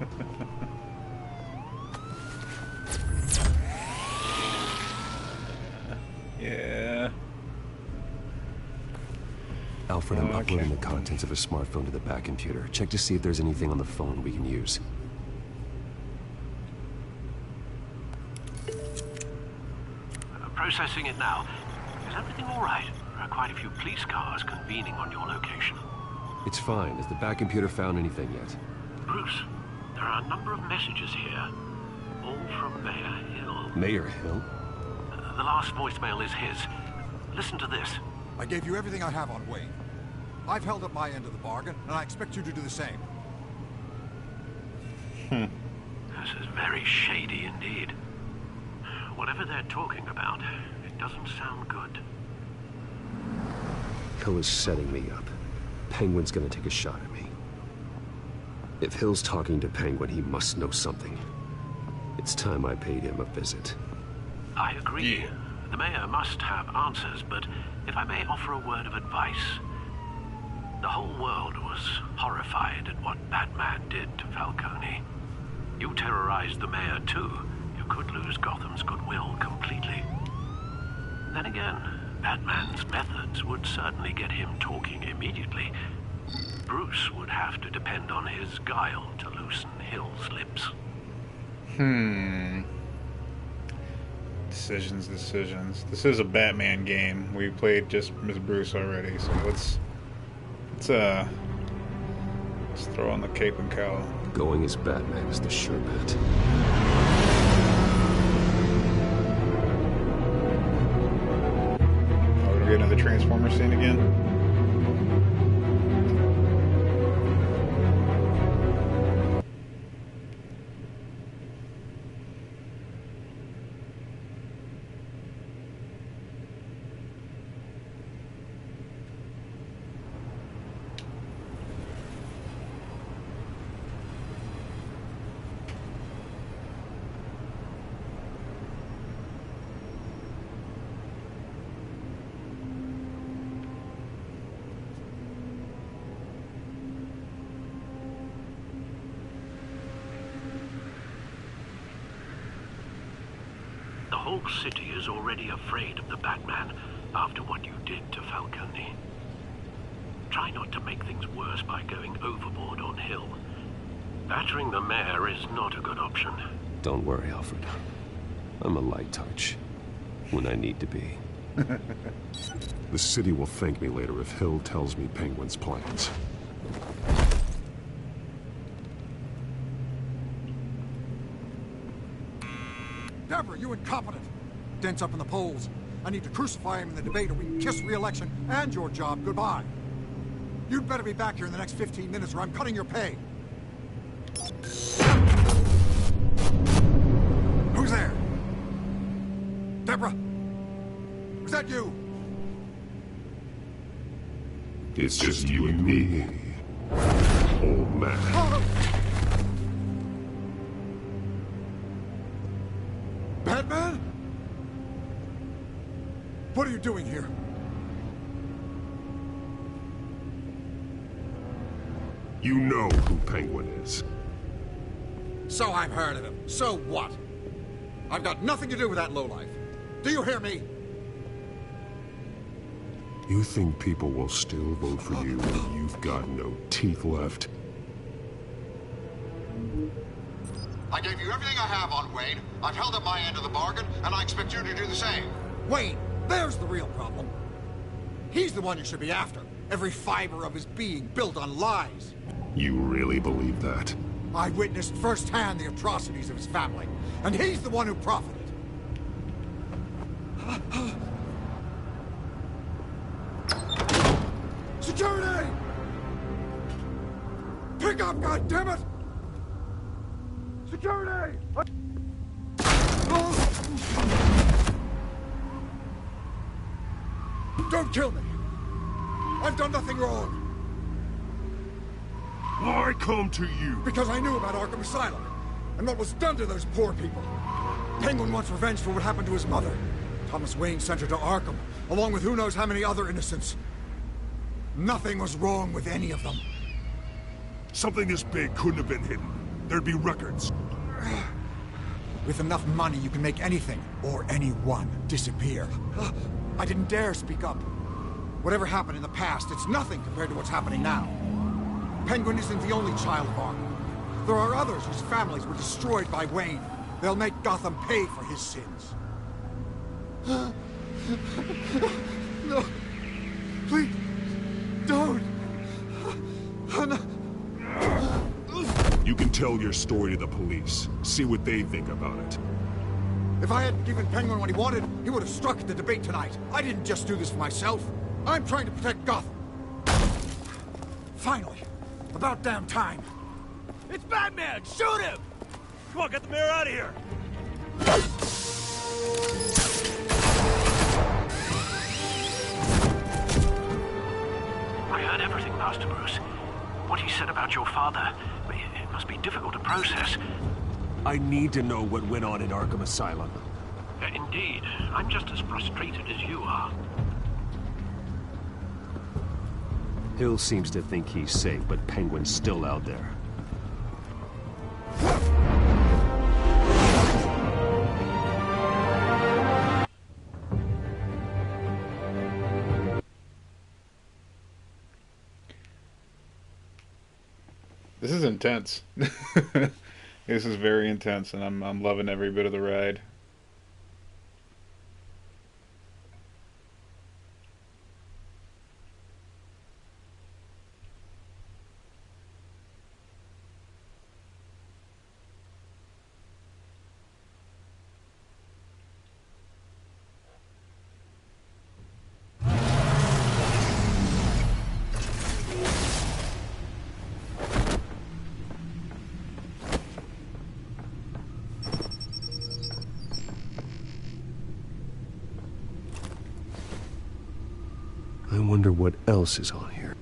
A: Yeah.
I: Alfred, I'm uploading the contents of a smartphone to the back computer. Check to see if there's anything on the phone we can use.
C: Processing it now. Is everything all right? There are quite a few police cars convening on your location.
I: It's fine. Has the back computer found anything yet?
C: Bruce, there are a number of messages here. All from Mayor Hill.
I: Mayor Hill?
C: The last voicemail is his. Listen to this.
P: I gave you everything I have on Wayne. I've held up my end of the bargain, and I expect you to do the same.
C: This is very shady indeed. Whatever they're talking about, it doesn't sound good.
I: Hill is setting me up. Penguin's gonna take a shot at me. If Hill's talking to Penguin, he must know something. It's time I paid him a visit.
C: I agree. The mayor must have answers, but if I may offer a word of advice. The whole world was horrified at what Batman did to Falcone. You terrorized the mayor too. You could lose Gotham's goodwill completely. Then again, Batman's methods would certainly get him talking immediately. Bruce would have to depend on his guile to loosen Hill's lips.
A: Decisions. This is a Batman game. We played just Ms. Bruce already, so let's throw on the cape and cowl.
I: Going as Batman is the sure bet.
A: Oh, we're gonna get another Transformer scene again?
C: The whole city is already afraid of the Batman after what you did to Falcone. Try not to make things worse by going overboard on Hill. Battering the mayor is not a good option.
I: Don't worry, Alfred. I'm a light touch. When I need to be.
G: The city will thank me later if Hill tells me Penguin's plans.
P: Deborah, you incompetent! Dent's up in the polls. I need to crucify him in the debate or we can kiss re-election and your job goodbye. You'd better be back here in the next 15 minutes or I'm cutting your pay. Who's there? Deborah? Was that you?
G: It's just you and me, old man.
P: Batman? What are you doing here?
G: You know who Penguin is.
P: So I've heard of him. So what? I've got nothing to do with that lowlife. Do you hear me?
G: You think people will still vote for you when you've got no teeth left?
P: I gave you everything I have on Wayne. I've held up my end of the bargain, and I expect you to do the same. Wayne, there's the real problem. He's the one you should be after. Every fiber of his being built on lies.
G: You really believe that?
P: I witnessed firsthand the atrocities of his family, and he's the one who profited. Security! Pick up, goddammit! Security! Don't kill me! I've done nothing wrong!
G: Why come to you?
P: Because I knew about Arkham Asylum, and what was done to those poor people. Penguin wants revenge for what happened to his mother. Thomas Wayne sent her to Arkham, along with who knows how many other innocents. Nothing was wrong with any of them.
G: Something this big couldn't have been hidden. There'd be records.
P: With enough money, you can make anything, or anyone, disappear. I didn't dare speak up. Whatever happened in the past, it's nothing compared to what's happening now. Penguin isn't the only child of Arkham. There are others whose families were destroyed by Wayne. They'll make Gotham pay for his sins. No. Please. Don't. No.
G: You can tell your story to the police. See what they think about it.
P: If I hadn't given Penguin what he wanted, he would have struck at the debate tonight. I didn't just do this for myself. I'm trying to protect Gotham. Finally. About damn time.
H: It's Batman! Shoot him! Come on, get the mayor out of here!
Q: I heard everything, Master Bruce. What he said about your father, it must be difficult to process.
C: I need to know what went on in Arkham Asylum.
Q: Indeed. I'm just as frustrated as you are.
I: Hill seems to think he's safe, but Penguin's still out there.
A: This is intense. This is very intense, and I'm loving every bit of the ride.
I: I wonder what else is on here.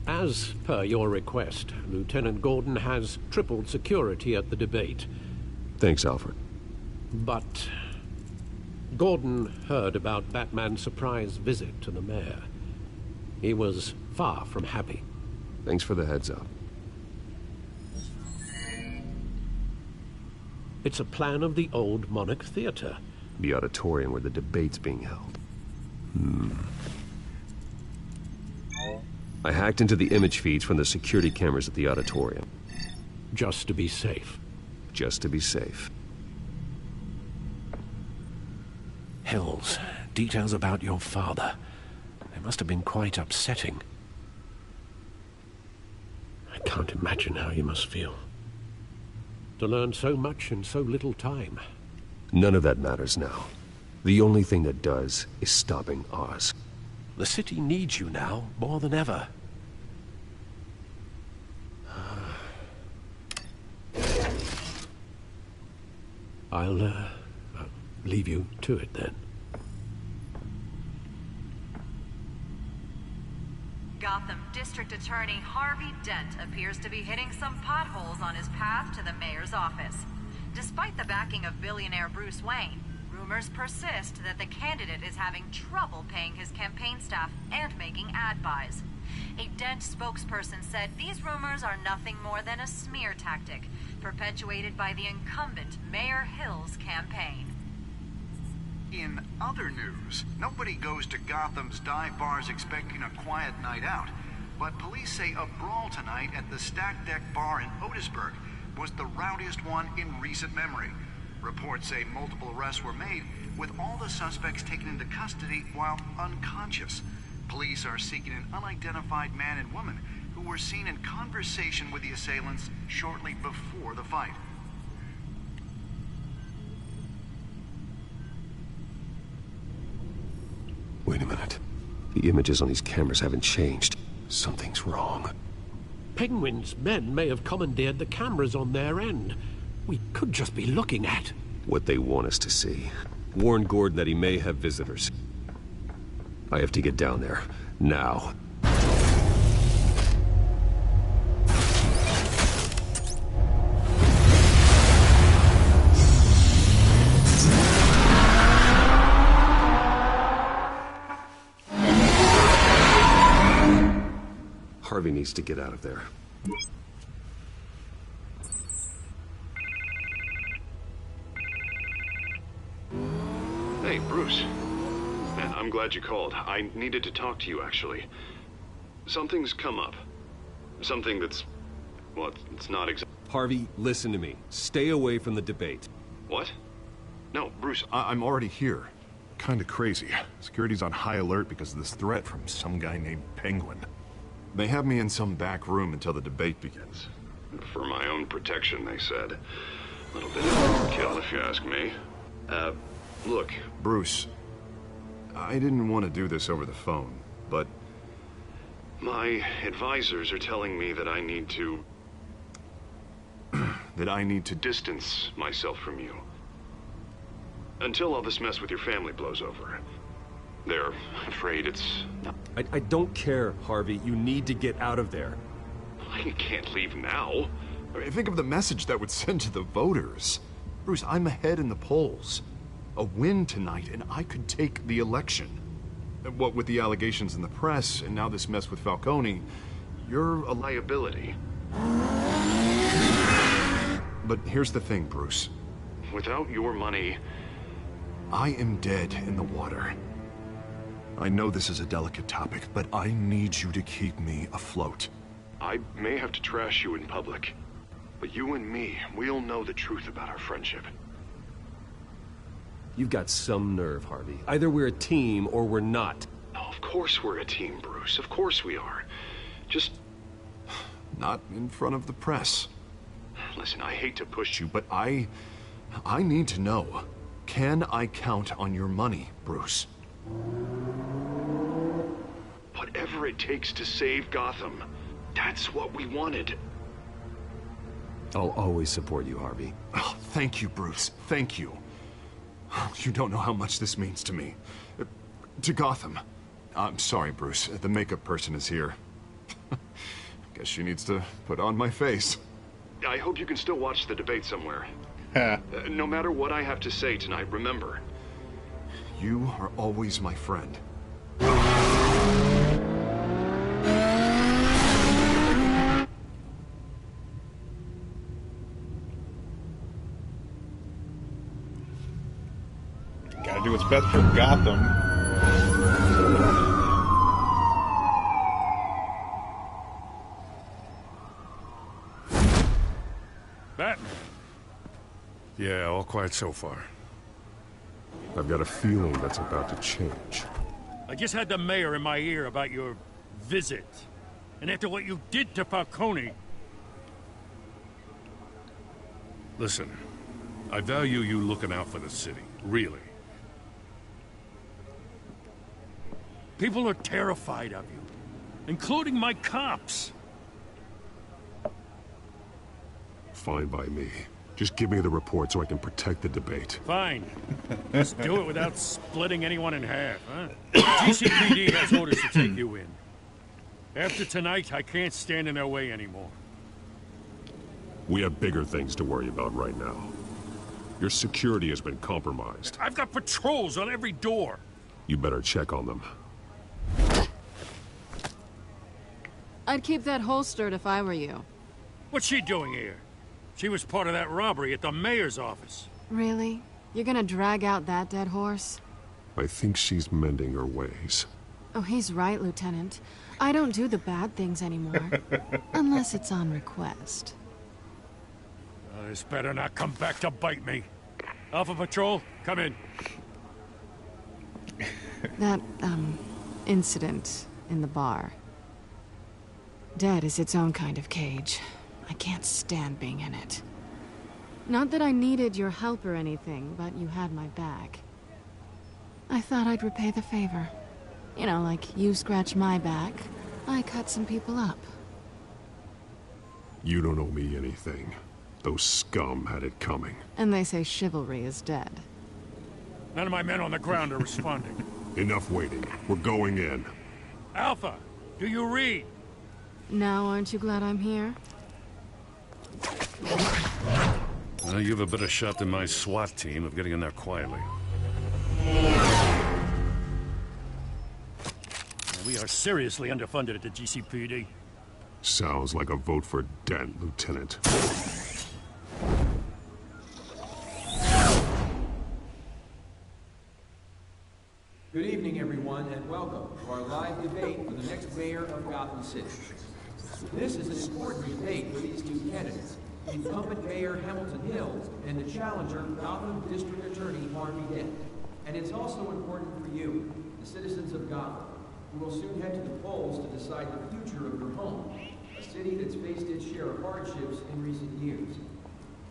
C: As per your request, Lieutenant Gordon has tripled security at the debate.
I: Thanks, Alfred.
C: But Gordon heard about Batman's surprise visit to the mayor. He was far from happy.
I: Thanks for the heads up.
C: It's a plan of the old Monarch Theater.
I: The auditorium where the debate's being held. I hacked into the image feeds from the security cameras at the auditorium.
C: Just to be safe.
I: Just to be safe.
C: Hills, details about your father. They must have been quite upsetting. I can't imagine how you must feel. To learn so much in so little time.
I: None of that matters now. The only thing that does is stopping Oz.
C: The city needs you now, more than ever. I'll leave you to it then.
R: Gotham District Attorney Harvey Dent appears to be hitting some potholes on his path to the mayor's office. Despite the backing of billionaire Bruce Wayne, rumors persist that the candidate is having trouble paying his campaign staff and making ad buys. A Dent spokesperson said these rumors are nothing more than a smear tactic, perpetuated by the incumbent Mayor Hill's campaign.
S: In other news, nobody goes to Gotham's dive bars expecting a quiet night out. But police say a brawl tonight at the Stack Deck Bar in Otisburg was the rowdiest one in recent memory. Reports say multiple arrests were made, with all the suspects taken into custody while unconscious. Police are seeking an unidentified man and woman who were seen in conversation with the assailants shortly before the fight.
I: Wait a minute. The images on these cameras haven't changed. Something's wrong.
C: Penguin's men may have commandeered the cameras on their end. We could just be looking at
I: what they want us to see. Warn Gordon that he may have visitors. I have to get down there. Now. Harvey needs to get out of there.
T: Hey, Bruce. Man, I'm glad you called. I needed to talk to you, actually. Something's come up. Something that's... well, it's not exactly...
I: Harvey, listen to me. Stay away from the debate.
T: What? No, Bruce,
G: I'm already here. Kinda crazy. Security's on high alert because of this threat from some guy named Penguin. They have me in some back room until the debate begins.
T: For my own protection, they said. A little bit of overkill, if you ask me. Look.
G: Bruce, I didn't want to do this over the phone, but...
T: my advisors are telling me that I need to...
G: that I need to
T: distance myself from you. Until all this mess with your family blows over. They're afraid it's...
I: I don't care, Harvey. You need to get out of there.
T: I can't leave now.
G: I mean, think of the message that would send to the voters. Bruce, I'm ahead in the polls. A win tonight, and I could take the election. What with the allegations in the press, and now this mess with Falcone, you're a liability. But here's the thing, Bruce.
T: Without your money...
G: I am dead in the water. I know this is a delicate topic, but I need you to keep me afloat.
T: I may have to trash you in public, but you and me, we'll know the truth about our friendship.
I: You've got some nerve, Harvey. Either we're a team or we're not.
T: No, of course we're a team, Bruce. Of course we are. Just...
G: not in front of the press.
T: Listen, I hate to push
G: you, but I need to know. Can I count on your money, Bruce?
T: Whatever it takes to save Gotham. That's what we wanted.
I: I'll always support you, Harvey.
G: Oh, thank you, Bruce. Thank you. You don't know how much this means to me. To Gotham. I'm sorry, Bruce. The makeup person is here. Guess she needs to put on my face.
T: I hope you can still watch the debate somewhere. No matter what I have to say tonight, remember.
G: You are always my friend.
A: Gotta do what's best for Gotham.
B: Batman. Yeah, all quiet so far.
G: I've got a feeling that's about to change.
H: I just had the mayor in my ear about your visit. And after what you did to Falcone...
B: Listen, I value you looking out for the city, really.
H: People are terrified of you, including my cops.
G: Fine by me. Just give me the report so I can protect the debate.
H: Fine. Just do it without splitting anyone in half, huh? GCPD has orders to take you in. After tonight, I can't stand in their way anymore.
G: We have bigger things to worry about right now. Your security has been compromised.
H: I've got patrols on every door.
G: You better check on them.
O: I'd keep that holstered if I were you.
H: What's she doing here? She was part of that robbery at the mayor's office.
O: Really? You're gonna drag out that dead horse?
G: I think she's mending her ways.
O: Oh, he's right, Lieutenant. I don't do the bad things anymore. Unless it's on request.
H: This better not come back to bite me. Alpha Patrol, come in.
O: That, incident in the bar. Dead is its own kind of cage. I can't stand being in it. Not that I needed your help or anything, but you had my back. I thought I'd repay the favor. You know, like you scratch my back, I cut some people up.
G: You don't owe me anything. Those scum had it coming.
O: And they say chivalry is dead.
H: None of my men on the ground are responding.
G: Enough waiting. We're going in.
H: Alpha, do you read?
O: Now, aren't you glad I'm here?
H: You have a better shot than my SWAT team of getting in there quietly. We are seriously underfunded at the GCPD.
G: Sounds like a vote for Dent, Lieutenant.
U: Good evening, everyone, and welcome to our live debate for the next mayor of Gotham City. This is an important debate for these two candidates, incumbent Mayor Hamilton Hill and the challenger, Gotham District Attorney Harvey Dent. And it's also important for you, the citizens of Gotham, who will soon head to the polls to decide the future of your home, a city that's faced its share of hardships in recent years.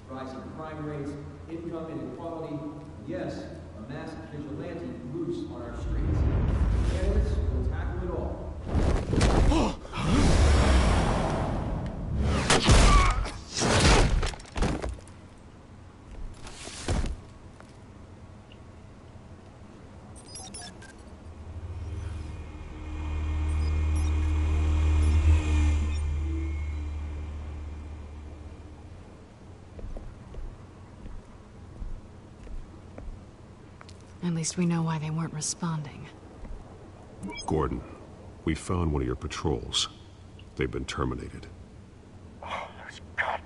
U: Rising crime rates, income inequality, yes, a mass vigilante loose on our streets. Candidates will tackle it all.
O: At least we know why they weren't responding.
G: Gordon, we found one of your patrols. They've been terminated.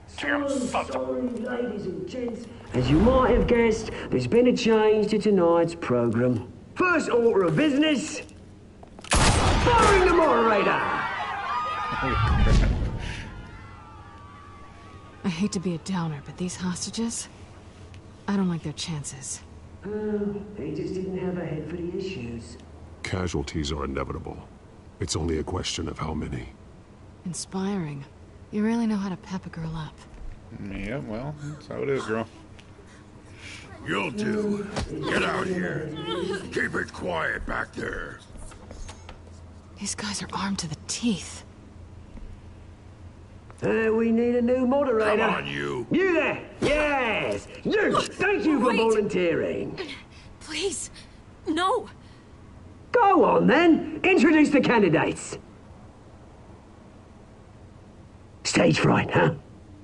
F: So sorry, ladies and gents. As you might have guessed, there's been a change to tonight's program. First order of business, firing the moderator.
O: I hate to be a downer, but these hostages, I don't like their chances.
F: He just didn't have a head for the issues.
G: Casualties are inevitable. It's only a question of how many.
O: Inspiring. You really know how to pep a girl up.
A: Yeah, well, that's how it is, girl.
B: You'll do. Get out here. Keep it quiet back there.
O: These guys are armed to the teeth.
F: We need a new moderator.
B: Come on, you.
F: You there! Yes! You! Thank you for volunteering.
K: Please, no.
F: Go on, then. Introduce the candidates. Stage fright, huh?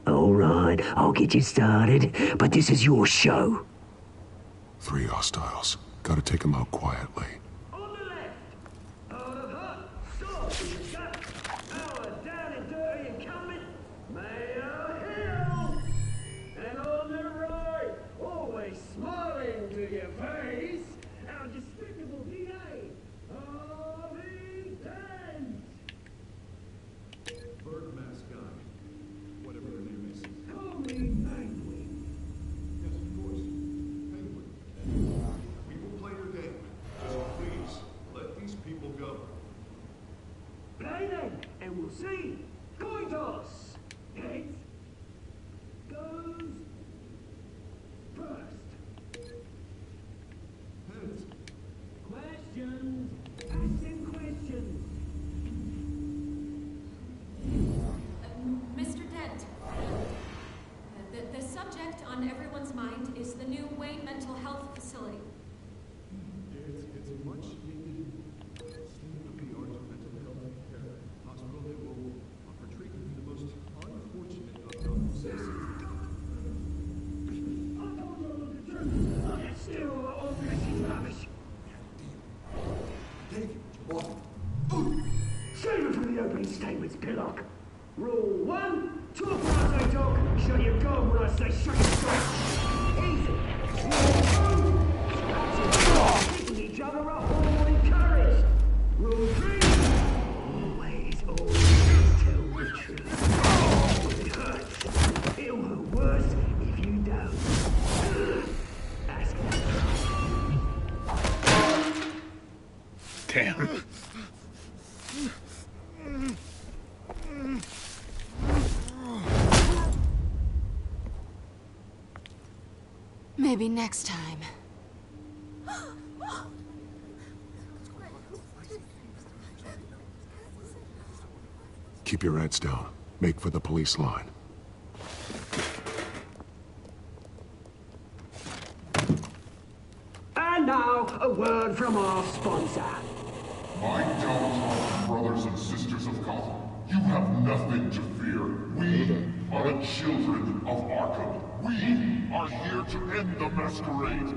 F: All right, I'll get you started, but this is your show.
G: 3 hostiles. Gotta take them out quietly.
J: subject on everyone's mind is the new Wayne Mental Health Facility.
V: It's a much needed state-of-the-art mental health care hospital that will offer treatment for the most unfortunate of citizens.
F: Save it for the opening statements, Pillock. Rule 1, talk when I say talk, shut your gob when I say shut your gob. Easy. Rule 2, picking each other up all encouraged. Rule 3, always tell the truth. It hurts. It'll hurt worse if you don't. Ask me.
A: Damn.
O: Maybe next time.
B: Keep your heads down. Make for the police line.
F: And now, a word from our sponsor.
W: My downtrodden brothers and sisters of Gotham, you have nothing to fear. We are the children of Arkham. We are here to end the masquerade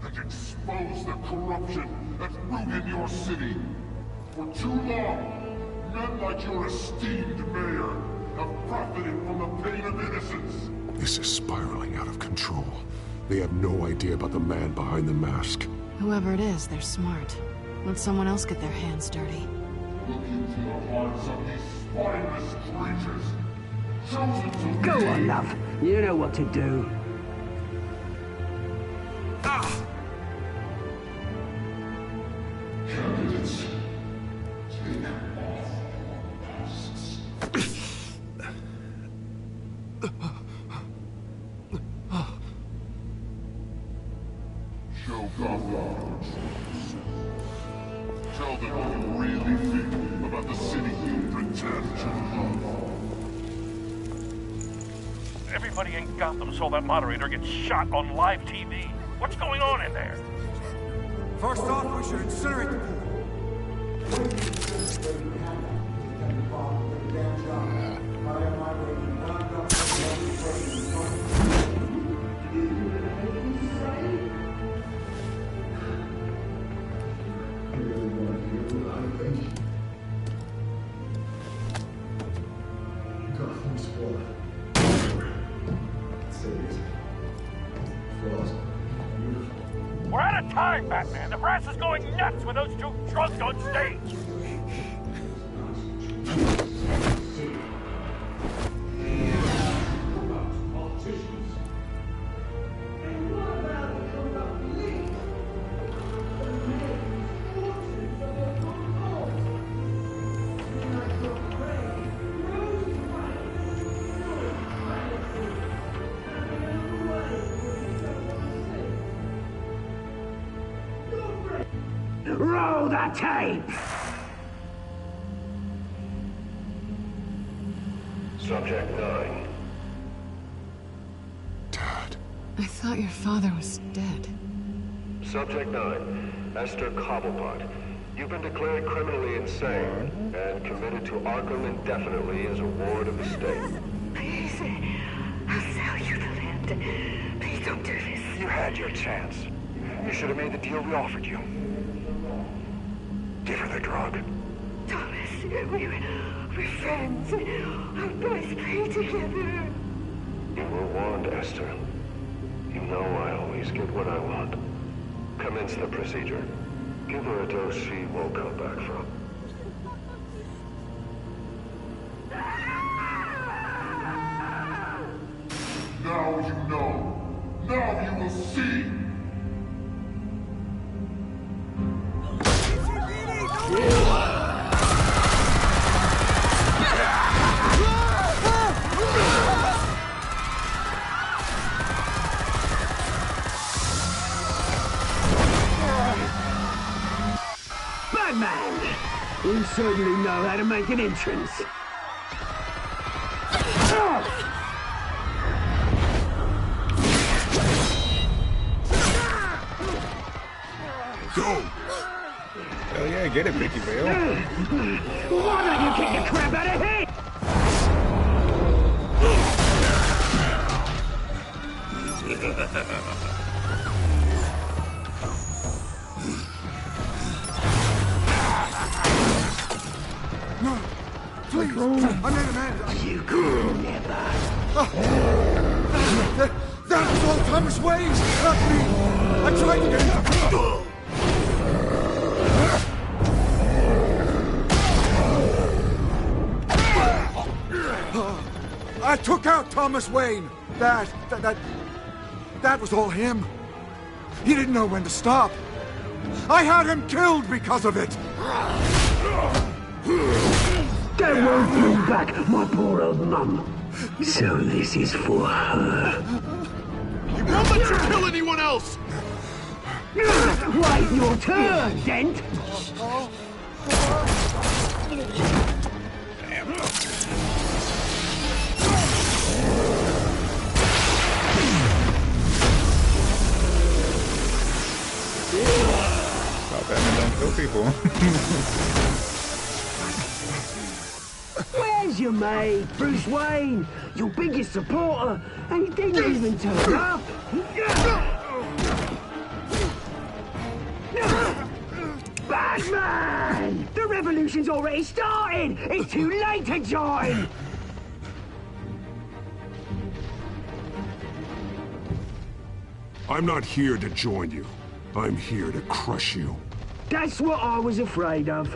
W: and expose the corruption that's rooted your city. For too long, men like your esteemed mayor have profited from the pain of innocence.
B: This is spiraling out of control. They have no idea about the man behind the mask.
O: Whoever it is, they're smart. Let someone else get their hands dirty.
W: Look into the hearts of these spineless creatures. Chosen to
F: Go
W: lead.
F: on, love. You know what to do.
W: Candidates, take off masks. Show Gotham your truth. Tell them what you really think about the city you pretend to love.
Q: Everybody in Gotham saw that moderator get shot on live TV. What's going on in there?
P: First off, we should incinerate the pool.
Q: We're out of time, Batman. The brass is going nuts with those two drunks on stage.
F: Roll the tape!
I: Subject 9.
O: I thought your father was dead.
I: Subject 9, Esther Cobblepot. You've been declared criminally insane and committed to Arkham indefinitely as a ward of the state.
X: Please, I'll sell you the land. Please don't do this.
Y: You had your chance. You should have made the deal we offered you. Give her the drug.
X: Thomas, we're friends. Our boys play together.
I: You were warned, Esther. You know I always get what I want. Commence the procedure. Give her a dose she won't come back from.
W: Now you know. Now you will see.
F: Batman! You certainly know how to make an entrance.
B: go!
A: Hell yeah, get it, Vicky Vale.
F: Why don't you kick the crap out of him?
P: No, please, I made a man.
F: You could never.
P: That was all Thomas Wayne's, not me. I tried to get him to... I took out Thomas Wayne. That was all him. He didn't know when to stop. I had him killed because of it.
F: That won't bring back my poor old mum. So this is for her.
G: He won't let you kill anyone else!
F: Wait your turn, Dent.
A: Stop Batman, don't kill people.
F: Where's your mate, Bruce Wayne? Your biggest supporter, and he didn't even turn up. Batman! The revolution's already started! It's too late to join!
B: I'm not here to join you. I'm here to crush you.
F: That's what I was afraid of.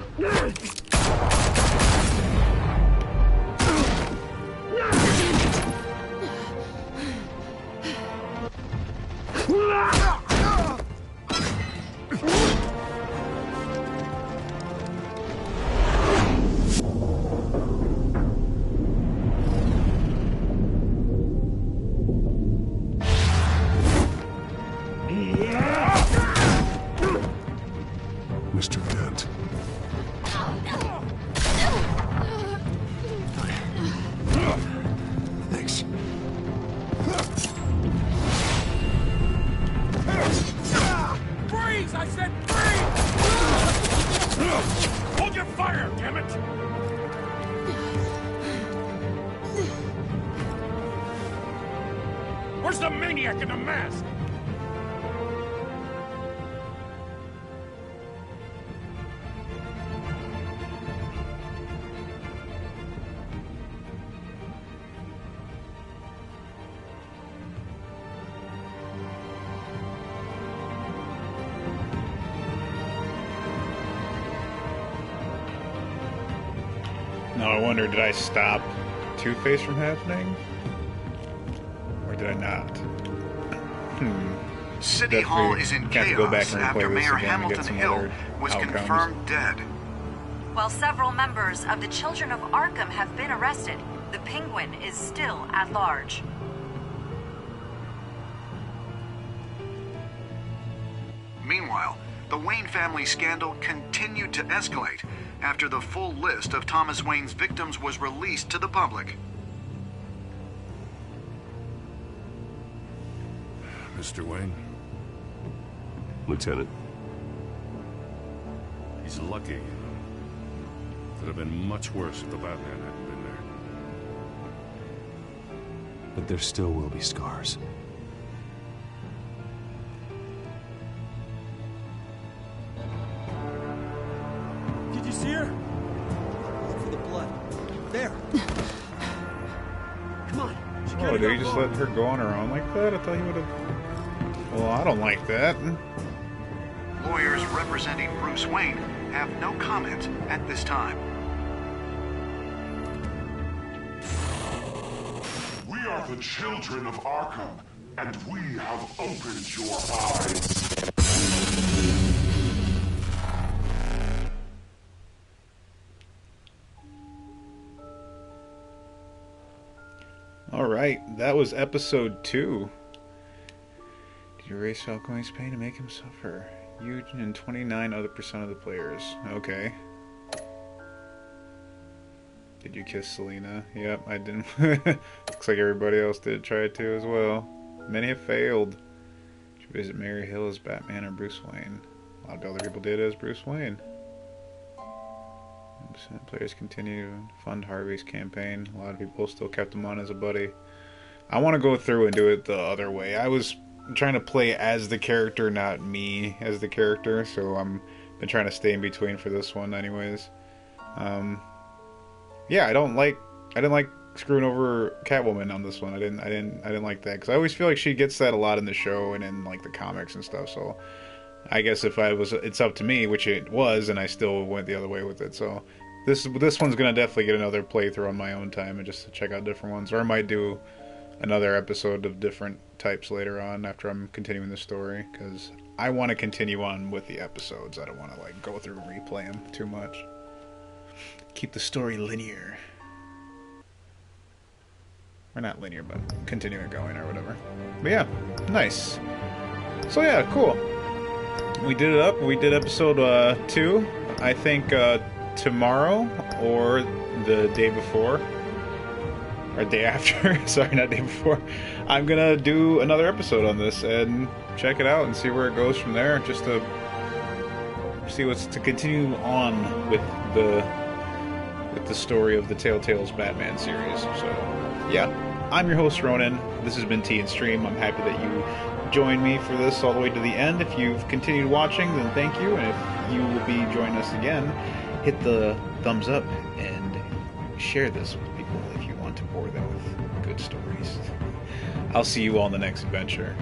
B: Mr. Dent. Thanks.
H: Freeze! I said freeze! Hold your fire, damn it! Where's the maniac in the mask?
A: Now I wonder, did I stop Two-Face from happening? Or did I not?
S: City Hall is in chaos after Mayor
A: again and get
S: Hamilton
A: some
S: Hill
A: other
S: was
A: outcomes.
S: confirmed dead.
R: While several members of the Children of Arkham have been arrested, the Penguin is still at large.
S: Meanwhile, the Wayne family scandal continued to escalate after the full list of Thomas Wayne's victims was released to the public.
B: Mr. Wayne?
I: Lieutenant.
B: He's lucky. Could have been much worse if the Batman hadn't been there.
G: But there still will be scars.
D: Did you see her? Look for the blood. There. Come on.
A: Oh, did he just let her go on her own like that? I thought he would have... Well, I don't like that.
S: Lawyers representing Bruce Wayne have no comment at this time.
W: We are the children of Arkham, and we have opened your eyes.
A: Alright, that was episode 2. Did you erase Falcone's pain and make him suffer? You and 29 other % of the players. Okay. Did you kiss Selena? Yep, I didn't. Looks like everybody else did try to as well. Many have failed. Did you visit Mary Hill as Batman or Bruce Wayne? a lot of other people did as Bruce Wayne. Players continue to fund Harvey's campaign. A lot of people still kept him on as a buddy. I want to go through and do it the other way. I was trying to play as the character, not me as the character, so I'm been trying to stay in between for this one anyways. Yeah, I didn't like screwing over Catwoman on this one. I didn't like that, because I always feel like she gets that a lot in the show and in like the comics and stuff. So I guess if it's up to me, which it was, and I still went the other way with it. So this one's gonna definitely get another playthrough on my own time and just to check out different ones, or I might do another episode of different types later on after I'm continuing the story, because I want to continue on with the episodes. I don't want to like go through and replay them too much. Keep the story linear. Or not linear, but continue it going or whatever. But yeah, nice. So yeah, cool. We did it up. We did episode 2. I think tomorrow or the day before. Or day after. Sorry, not day before. I'm gonna do another episode on this and check it out and see where it goes from there. Just to see what's to continue on with the story of the Telltale's Batman series. So yeah, I'm your host Ronan. This has been Tea and Stream. I'm happy that you joined me for this all the way to the end. If you've continued watching, then thank you, and if you will be joining us again, hit the thumbs up and share this with people if you want to bore them with good stories. I'll see you all in the next adventure.